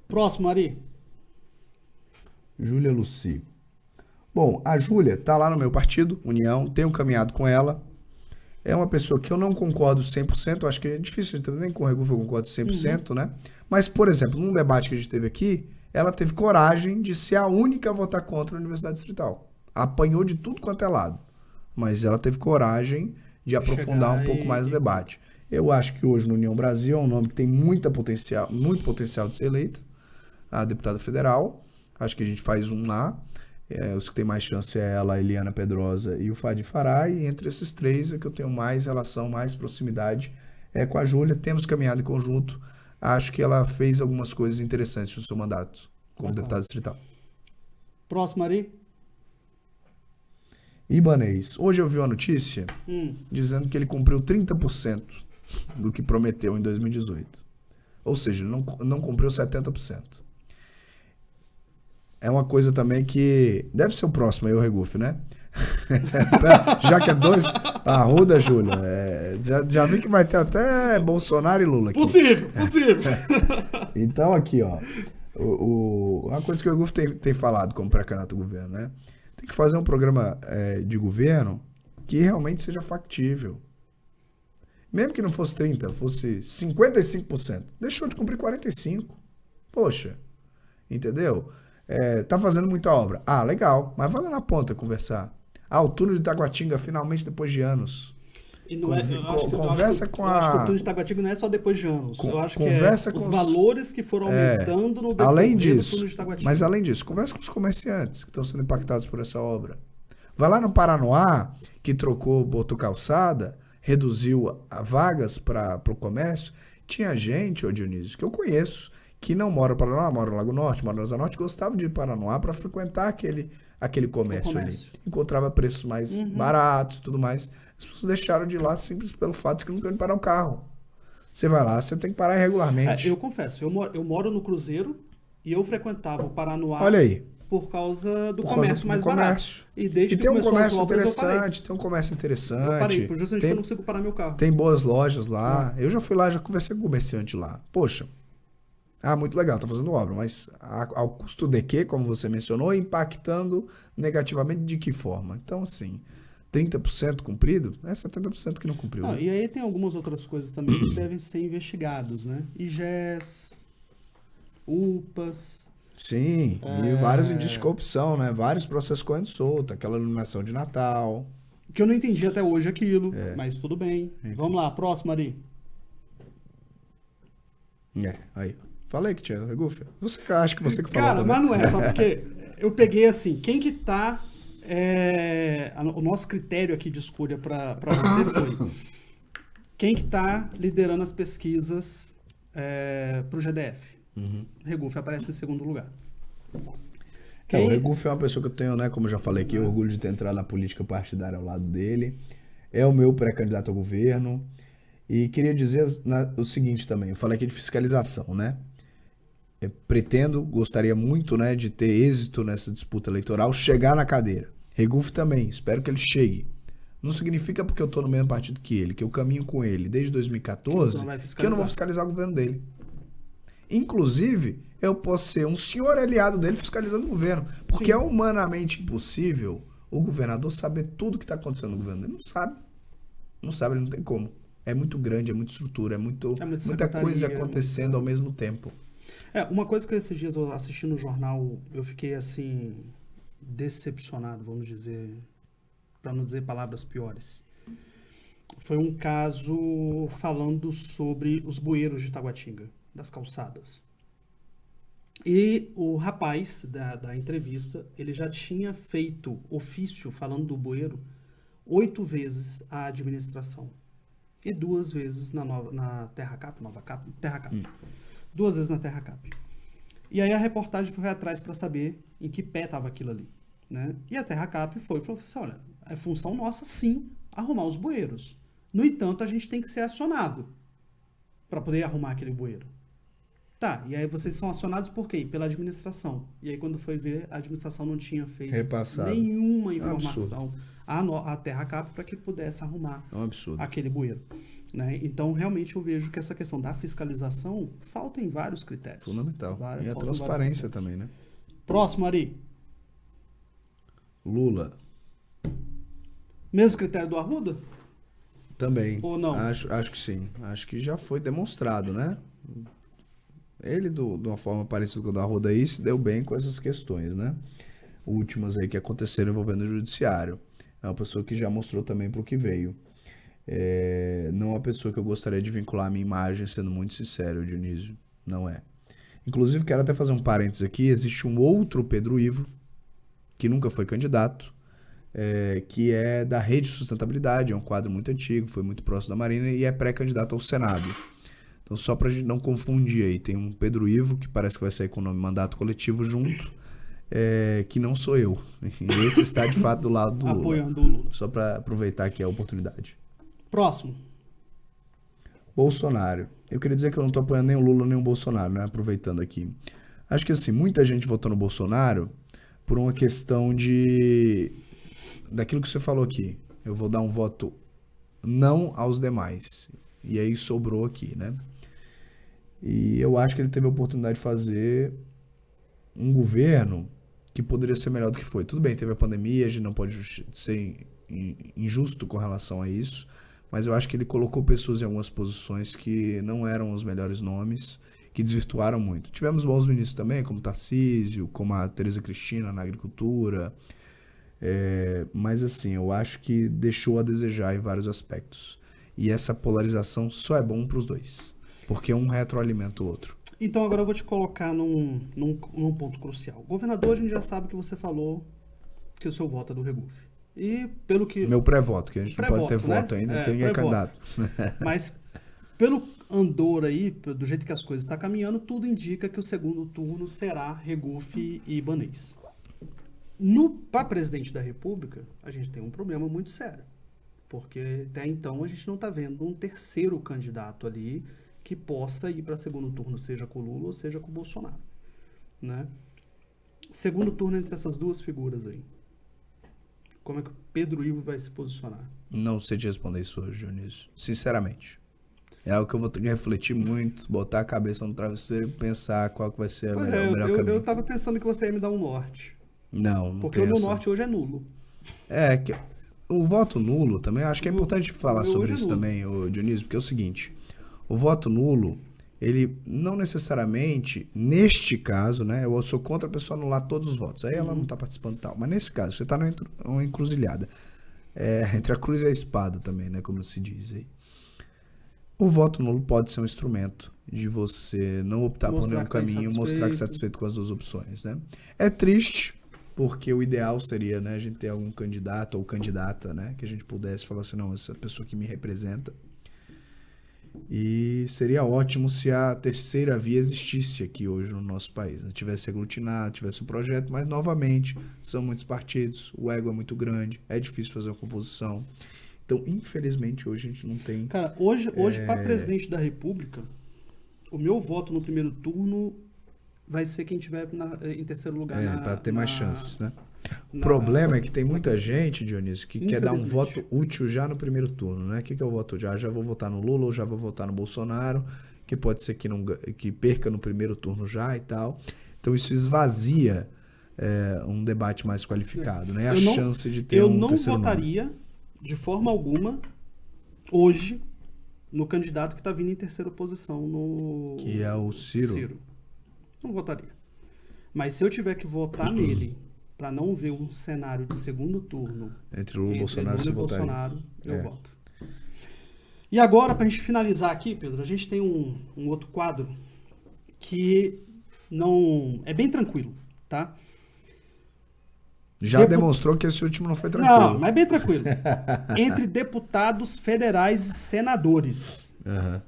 Próximo, Ari. Júlia Luci. Bom, a Júlia tá lá no meu partido, União, tenho caminhado com ela. É uma pessoa que eu não concordo 100%, acho que é difícil, nem com o Regufe eu concordo 100%, né? Mas, por exemplo, num debate que a gente teve aqui, ela teve coragem de ser a única a votar contra a Universidade Distrital. Apanhou de tudo quanto é lado. Mas ela teve coragem de aprofundar um pouco mais o debate. Eu acho que hoje no União Brasil é um nome que tem muito potencial de ser eleita, a deputada federal. Acho que a gente faz um lá. Os que tem mais chance é ela, a Eliana Pedrosa e o Fadi Fará. E entre esses três é que eu tenho mais relação, mais proximidade com a Júlia. Temos caminhado em conjunto. Acho que ela fez algumas coisas interessantes no seu mandato como deputada distrital. Próximo, Ari. Ibanez. Hoje eu vi uma notícia dizendo que ele cumpriu 30% do que prometeu em 2018. Ou seja, ele não cumpriu 70%. É uma coisa também que... Deve ser o próximo aí, o Regufe, né? Já que é dois... Arruda, Júlia. Já vi que vai ter até Bolsonaro e Lula aqui. Possível. Então, aqui, ó. Uma coisa que o Regufe tem falado como pré-candidato ao governo, né? Tem que fazer um programa de governo que realmente seja factível. Mesmo que não fosse 30%, fosse 55%. Deixou de cumprir 45%. Poxa, entendeu? Tá fazendo muita obra. Ah, legal, mas vai lá na ponta conversar. Ah, o túnel de Taguatinga, finalmente, depois de anos. E não conversa com a... Eu acho que o túnel de Taguatinga não é só depois de anos. Eu acho que os valores que foram aumentando no decorrer além do disso, túnel de Taguatinga. Mas além disso, conversa com os comerciantes que estão sendo impactados por essa obra. Vai lá no Paranoá, que botou calçada, reduziu vagas para o comércio. Tinha gente, ô Dionísio, que eu conheço, que não mora no Paranoá, mora no Lago Norte, mora no Asa Norte, gostava de ir para Paranoá para frequentar aquele comércio ali. Encontrava preços mais baratos e tudo mais. As pessoas deixaram de ir lá simples pelo fato de que não querem parar o carro. Você vai lá, você tem que parar regularmente. Eu confesso, eu moro no Cruzeiro e eu frequentava o Paranoá. Olha aí. Por causa do comércio mais barato. E tem um comércio interessante, tem um comércio interessante. Eu parei, justamente porque eu não consigo parar meu carro. Tem boas lojas lá. Eu já fui lá, já conversei com o comerciante lá. Poxa, muito legal, tá fazendo obra, mas ao custo de quê, como você mencionou, impactando negativamente de que forma? Então, assim, 30% cumprido, 70% que não cumpriu. E aí tem algumas outras coisas também que devem ser investigados, né? IGES, UPAs... Sim, e vários indícios de corrupção, né? Vários processos correndo solto, aquela iluminação de Natal, Que eu não entendi até hoje aquilo, mas tudo bem. Enfim. Vamos lá, próximo, Ari. Aí. Falei que tinha Regufe. Você acha que você que falou também. Mas não é, sabe porque eu peguei assim, quem que tá... o nosso critério aqui de escolha para você foi quem que tá liderando as pesquisas pro GDF. Regufe aparece em segundo lugar. O Regufe é uma pessoa que eu tenho, né, como eu já falei aqui, orgulho de ter entrado na política partidária ao lado dele. É o meu pré-candidato ao governo. E queria dizer o seguinte também, eu falei aqui de fiscalização, né? Eu gostaria muito, né, de ter êxito nessa disputa eleitoral, chegar na cadeira. Regufe também, espero que ele chegue. Não significa porque eu tô no mesmo partido que ele, que eu caminho com ele desde 2014, que eu não vou fiscalizar o governo dele. Inclusive, eu posso ser um senhor aliado dele fiscalizando o governo. Porque é humanamente impossível o governador saber tudo que está acontecendo no governo dele. Não sabe. Não sabe, ele não tem como. É muito grande, é muita estrutura, muita coisa acontecendo ao mesmo tempo. Uma coisa que esses dias eu assisti no jornal, eu fiquei assim, decepcionado, vamos dizer, para não dizer palavras piores. Foi um caso falando sobre os bueiros de Taguatinga, das calçadas. E o rapaz da entrevista, ele já tinha feito ofício falando do bueiro 8 vezes à administração. E 2 vezes na Terra Cap. 2 vezes na Terra Cap. E aí a reportagem foi atrás para saber em que pé estava aquilo ali. Né? E a Terra Cap falou assim, olha, é função nossa sim arrumar os bueiros. No entanto, a gente tem que ser acionado para poder arrumar aquele bueiro. Tá, e aí vocês são acionados por quem? Pela administração. E aí quando foi ver, a administração não tinha feito nenhuma informação à Terra Cap para que pudesse arrumar aquele bueiro. Né? Então, realmente, eu vejo que essa questão da fiscalização falta em vários critérios. Fundamental. E a transparência também, né? Próximo, Ari. Lula. Mesmo critério do Arruda? Também. Ou não? Acho que sim. Acho que já foi demonstrado, né? Ele, de uma forma parecida com o da Arruda aí, se deu bem com essas questões, né? Últimas aí que aconteceram envolvendo o judiciário. É uma pessoa que já mostrou também para o que veio. Não é uma pessoa que eu gostaria de vincular a minha imagem, sendo muito sincero, Dionísio. Não é. Inclusive, quero até fazer um parênteses aqui. Existe um outro Pedro Ivo, que nunca foi candidato, que é da Rede Sustentabilidade. É um quadro muito antigo, foi muito próximo da Marina e é pré-candidato ao Senado. Então, só pra gente não confundir aí, tem um Pedro Ivo, que parece que vai sair com o nome Mandato Coletivo junto, que não sou eu. Esse está, de fato, do lado do Lula. Apoiando o Lula. Só para aproveitar aqui a oportunidade. Próximo. Bolsonaro. Eu queria dizer que eu não estou apoiando nem o Lula nem o Bolsonaro, né? Aproveitando aqui. Acho que, assim, muita gente votou no Bolsonaro por uma questão daquilo que você falou aqui. Eu vou dar um voto não aos demais. E aí sobrou aqui, né? E eu acho que ele teve a oportunidade de fazer um governo que poderia ser melhor do que foi. Tudo bem, teve a pandemia, a gente não pode ser injusto com relação a isso, mas eu acho que ele colocou pessoas em algumas posições que não eram os melhores nomes, que desvirtuaram muito. Tivemos bons ministros também, como Tarcísio, como a Tereza Cristina na agricultura, mas assim, eu acho que deixou a desejar em vários aspectos. E essa polarização só é bom para os dois, porque um retroalimenta o outro. Então agora eu vou te colocar num ponto crucial. Governador, a gente já sabe que você falou que o seu voto é do Regufe. E pelo que... Meu pré-voto, que a gente não pode ter voto ainda, porque ninguém é candidato. Mas pelo andor aí, do jeito que as coisas estão caminhando, tudo indica que o segundo turno será Regufe e Ibanez. Para presidente da República, a gente tem um problema muito sério. Porque até então a gente não está vendo um terceiro candidato ali que possa ir para segundo turno, seja com o Lula ou seja com o Bolsonaro. Né? Segundo turno entre essas duas figuras aí. Como é que o Pedro Ivo vai se posicionar? Não sei te responder isso hoje, Dionísio. Sinceramente. É algo que eu vou ter que refletir muito, botar a cabeça no travesseiro e pensar qual que vai ser o melhor caminho. Eu tava pensando que você ia me dar um norte. Não porque o meu norte hoje é nulo. Que o voto nulo também, acho que é importante falar sobre isso também, Dionísio, porque é o seguinte, o voto nulo, ele não necessariamente, neste caso, né, eu sou contra a pessoa anular todos os votos, aí ela não está participando e tal, mas nesse caso, você está numa encruzilhada. entre a cruz e a espada também, né? Como se diz aí. O voto nulo pode ser um instrumento de você não optar por nenhum caminho, mostrar que satisfeito com as duas opções, né? É triste, porque o ideal seria, né, a gente ter algum candidato ou candidata, né, que a gente pudesse falar assim, não, essa pessoa que me representa. E seria ótimo se a terceira via existisse aqui hoje no nosso país, né? Tivesse aglutinado, tivesse um projeto, mas novamente, são muitos partidos, o ego é muito grande, é difícil fazer uma composição. Então, infelizmente, hoje a gente não tem... Cara, hoje para presidente da República, o meu voto no primeiro turno vai ser quem tiver em terceiro lugar. Para ter mais chances, né? O problema é que tem muita gente, Dionísio, que quer dar um voto útil já no primeiro turno, né? O que é o voto útil? Já vou votar no Lula ou já vou votar no Bolsonaro, que pode ser que perca no primeiro turno já e tal. Então, isso esvazia um debate mais qualificado, né? Chance de ter um terceiro nome. Eu não votaria... de forma alguma, hoje, no candidato que está vindo em terceira posição no... Que é o Ciro. Não votaria. Mas se eu tiver que votar nele, para não ver um cenário de segundo turno... Entre o Bolsonaro e o Bolsonaro, eu voto. E agora, para a gente finalizar aqui, Pedro, a gente tem um outro quadro que não... é bem tranquilo, tá? Já demonstrou que esse último não foi tranquilo. Não, mas bem tranquilo. Entre deputados federais e senadores.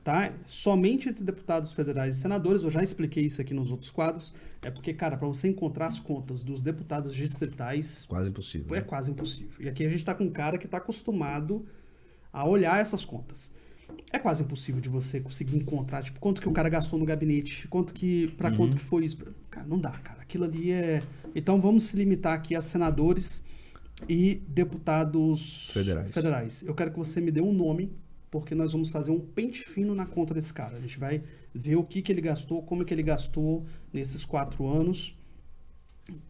Tá? Somente entre deputados federais e senadores. Eu já expliquei isso aqui nos outros quadros. É porque, cara, para você encontrar as contas dos deputados distritais... Quase impossível. É quase impossível. E aqui a gente tá com um cara que tá acostumado a olhar essas contas. É quase impossível de você conseguir encontrar, tipo, quanto que o cara gastou no gabinete, quanto que foi isso. Cara, não dá, cara. Aquilo ali é... Então, vamos se limitar aqui a senadores e deputados federais. Eu quero que você me dê um nome, porque nós vamos fazer um pente fino na conta desse cara. A gente vai ver o que ele gastou, como que ele gastou nesses 4 anos,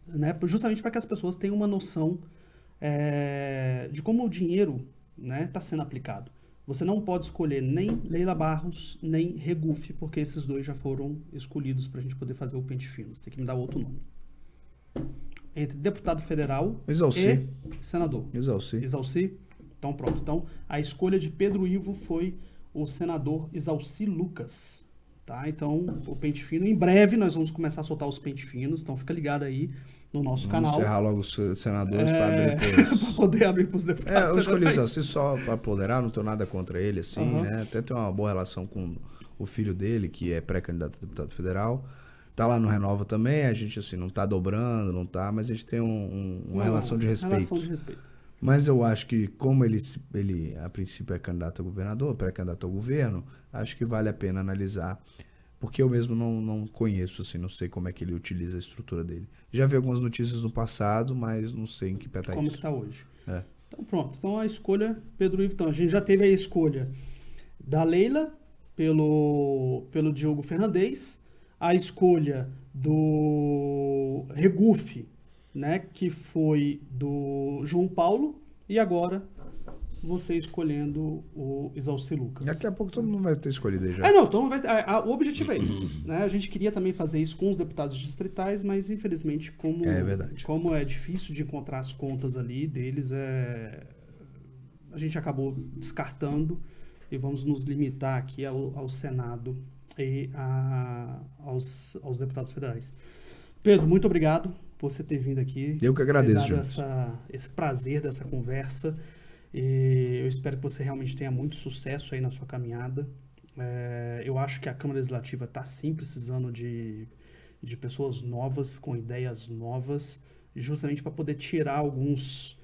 né? Justamente para que as pessoas tenham uma noção de como o dinheiro, né, está sendo aplicado. Você não pode escolher nem Leila Barros, nem Regufe, porque esses dois já foram escolhidos para a gente poder fazer o pente fino. Você tem que me dar outro nome. Entre deputado federal e senador. Exalci. Então, pronto. Então, a escolha de Pedro Ivo foi o senador Exalci Lucas. Tá? Então, o pente fino. Em breve, nós vamos começar a soltar os pente finos. Então, fica ligado aí no nosso canal. Vamos encerrar logo os senadores para abrir para poder abrir para os deputados eu escolhi Exalci só para apoderar, não tenho nada contra ele, assim, né? Até tem uma boa relação com o filho dele, que é pré-candidato a deputado federal. Tá lá no Renova também, a gente, assim, não tá dobrando, não tá, mas a gente tem uma relação de respeito. Mas eu acho que, como ele a princípio é candidato a governador, pré-candidato ao governo, acho que vale a pena analisar. Porque eu mesmo não conheço, assim, não sei como é que ele utiliza a estrutura dele. Já vi algumas notícias no passado, mas não sei em que pé tá isso. Como que tá hoje. Então pronto, então a escolha, Pedro Ivo, então a gente já teve a escolha da Leila pelo Diogo Fernandes, a escolha do Regufe, né, que foi do João Paulo, e agora você escolhendo o Exalci Lucas. Daqui a pouco todo mundo vai ter escolhido aí já. Então o objetivo é esse. Né? A gente queria também fazer isso com os deputados distritais, mas infelizmente, como é difícil de encontrar as contas ali deles, a gente acabou descartando e vamos nos limitar aqui ao Senado e aos deputados federais. Pedro, muito obrigado por você ter vindo aqui. Eu que agradeço, Júlio. Esse prazer dessa conversa. E eu espero que você realmente tenha muito sucesso aí na sua caminhada. Eu acho que a Câmara Legislativa está sim precisando de pessoas novas, com ideias novas, justamente para poder tirar umas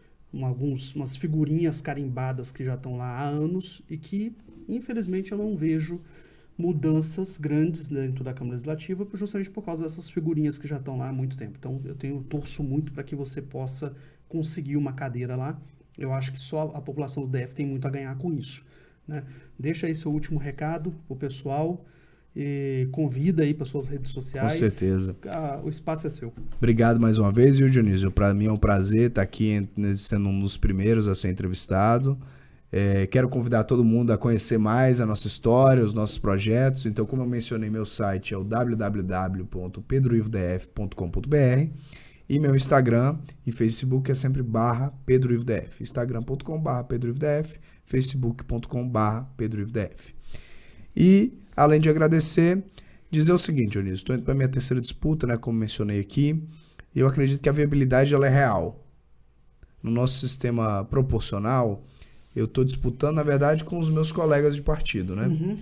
figurinhas carimbadas que já estão lá há anos e que, infelizmente, eu não vejo mudanças grandes dentro da Câmara Legislativa, justamente por causa dessas figurinhas que já estão lá há muito tempo. Então, eu torço muito para que você possa conseguir uma cadeira lá. Eu acho que só a população do DF tem muito a ganhar com isso. Né? Deixa aí seu último recado pro pessoal e convida aí para suas redes sociais. Com certeza. O espaço é seu. Obrigado mais uma vez, Dionísio. Para mim é um prazer estar aqui sendo um dos primeiros a ser entrevistado. Quero convidar todo mundo a conhecer mais a nossa história, os nossos projetos. Então, como eu mencionei, meu site é o www.pedroivodf.com.br E meu Instagram e Facebook é sempre /PedroIvoDF. Instagram.com/PedroIvoDF, Facebook.com/PedroIvoDF. E, além de agradecer, dizer o seguinte, Dionísio, estou indo para a minha terceira disputa, né, como mencionei aqui, e eu acredito que a viabilidade ela é real. No nosso sistema proporcional, eu estou disputando, na verdade, com os meus colegas de partido, né? Uhum.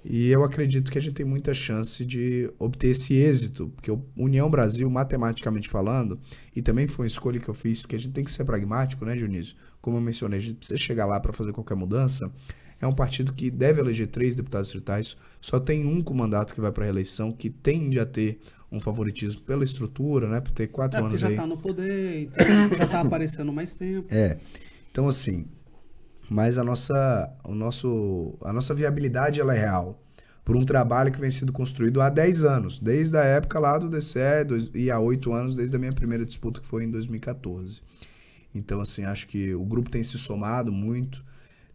E eu acredito que a gente tem muita chance de obter esse êxito, porque o União Brasil, matematicamente falando, e também foi uma escolha que eu fiz, porque a gente tem que ser pragmático, né, Dionísio? Como eu mencionei, a gente precisa chegar lá para fazer qualquer mudança. É um partido que deve eleger 3 deputados distritais, só tem um com mandato que vai para a reeleição, que tende a ter um favoritismo pela estrutura, né, por ter 4 anos já aí. Já está no poder, então já está aparecendo mais tempo. Então assim... Mas a nossa viabilidade ela é real. Por um trabalho que vem sendo construído há 10 anos. Desde a época lá do DCE e há 8 anos, desde a minha primeira disputa, que foi em 2014. Então, assim, acho que o grupo tem se somado muito.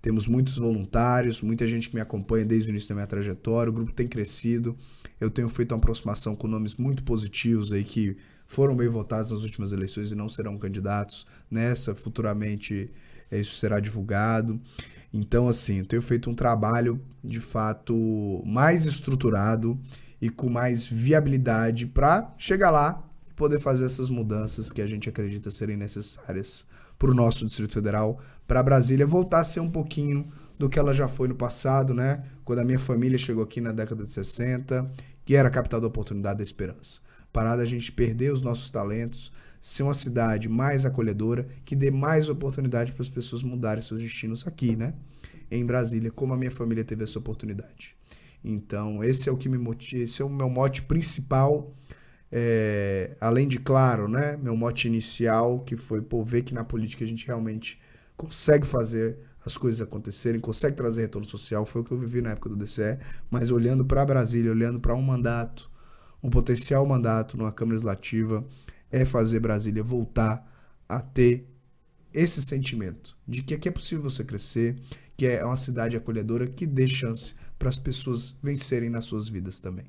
Temos muitos voluntários, muita gente que me acompanha desde o início da minha trajetória. O grupo tem crescido. Eu tenho feito uma aproximação com nomes muito positivos aí que foram bem votados nas últimas eleições e não serão candidatos nessa. Futuramente isso será divulgado. Então, assim, eu tenho feito um trabalho, de fato, mais estruturado e com mais viabilidade para chegar lá e poder fazer essas mudanças que a gente acredita serem necessárias para o nosso Distrito Federal, para Brasília voltar a ser um pouquinho do que ela já foi no passado, né? Quando a minha família chegou aqui na década de 60, que era a capital da oportunidade e da esperança. Parada a gente perder os nossos talentos, ser uma cidade mais acolhedora, que dê mais oportunidade para as pessoas mudarem seus destinos aqui, né? Em Brasília, como a minha família teve essa oportunidade. Então, esse é o que me motiva, esse é o meu mote principal, além de, claro, né, meu mote inicial, que foi ver que na política a gente realmente consegue fazer as coisas acontecerem, consegue trazer retorno social, foi o que eu vivi na época do DCE, mas olhando para Brasília, olhando para um mandato, um potencial mandato numa Câmara Legislativa, é fazer Brasília voltar a ter esse sentimento de que aqui é possível você crescer, que é uma cidade acolhedora que dê chance para as pessoas vencerem nas suas vidas também.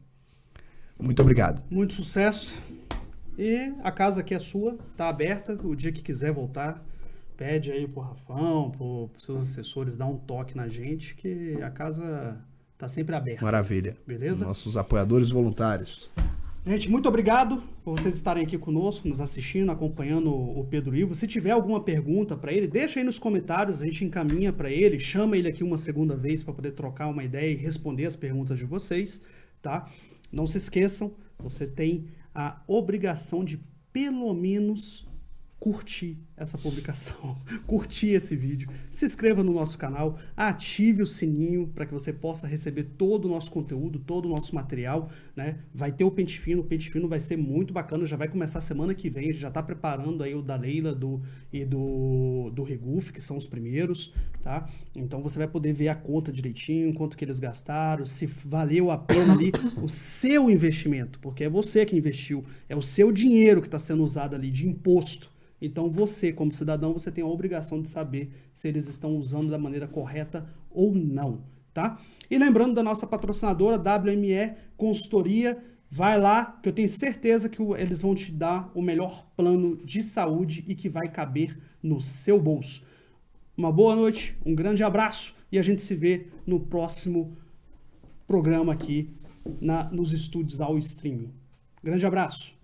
Muito obrigado. Muito sucesso. E a casa aqui é sua, tá aberta. O dia que quiser voltar, pede aí pro Rafão, pros seus assessores, dá um toque na gente, que a casa tá sempre aberta. Maravilha. Beleza? Nossos apoiadores voluntários. Gente, muito obrigado por vocês estarem aqui conosco, nos assistindo, acompanhando o Pedro Ivo. Se tiver alguma pergunta para ele, deixa aí nos comentários, a gente encaminha para ele, chama ele aqui uma segunda vez para poder trocar uma ideia e responder as perguntas de vocês, tá? Não se esqueçam, você tem a obrigação de pelo menos curtir essa publicação, curtir esse vídeo, se inscreva no nosso canal, ative o sininho para que você possa receber todo o nosso conteúdo, todo o nosso material, né? Vai ter o Pente Fino vai ser muito bacana, já vai começar semana que vem, a gente já está preparando aí o da Leila e do Reguf, que são os primeiros, tá? Então você vai poder ver a conta direitinho, quanto que eles gastaram, se valeu a pena ali o seu investimento, porque é você que investiu, é o seu dinheiro que está sendo usado ali de imposto. Então você, como cidadão, você tem a obrigação de saber se eles estão usando da maneira correta ou não, tá? E lembrando da nossa patrocinadora, WME Consultoria, vai lá, que eu tenho certeza que eles vão te dar o melhor plano de saúde e que vai caber no seu bolso. Uma boa noite, um grande abraço e a gente se vê no próximo programa aqui nos estúdios ao streaming. Grande abraço!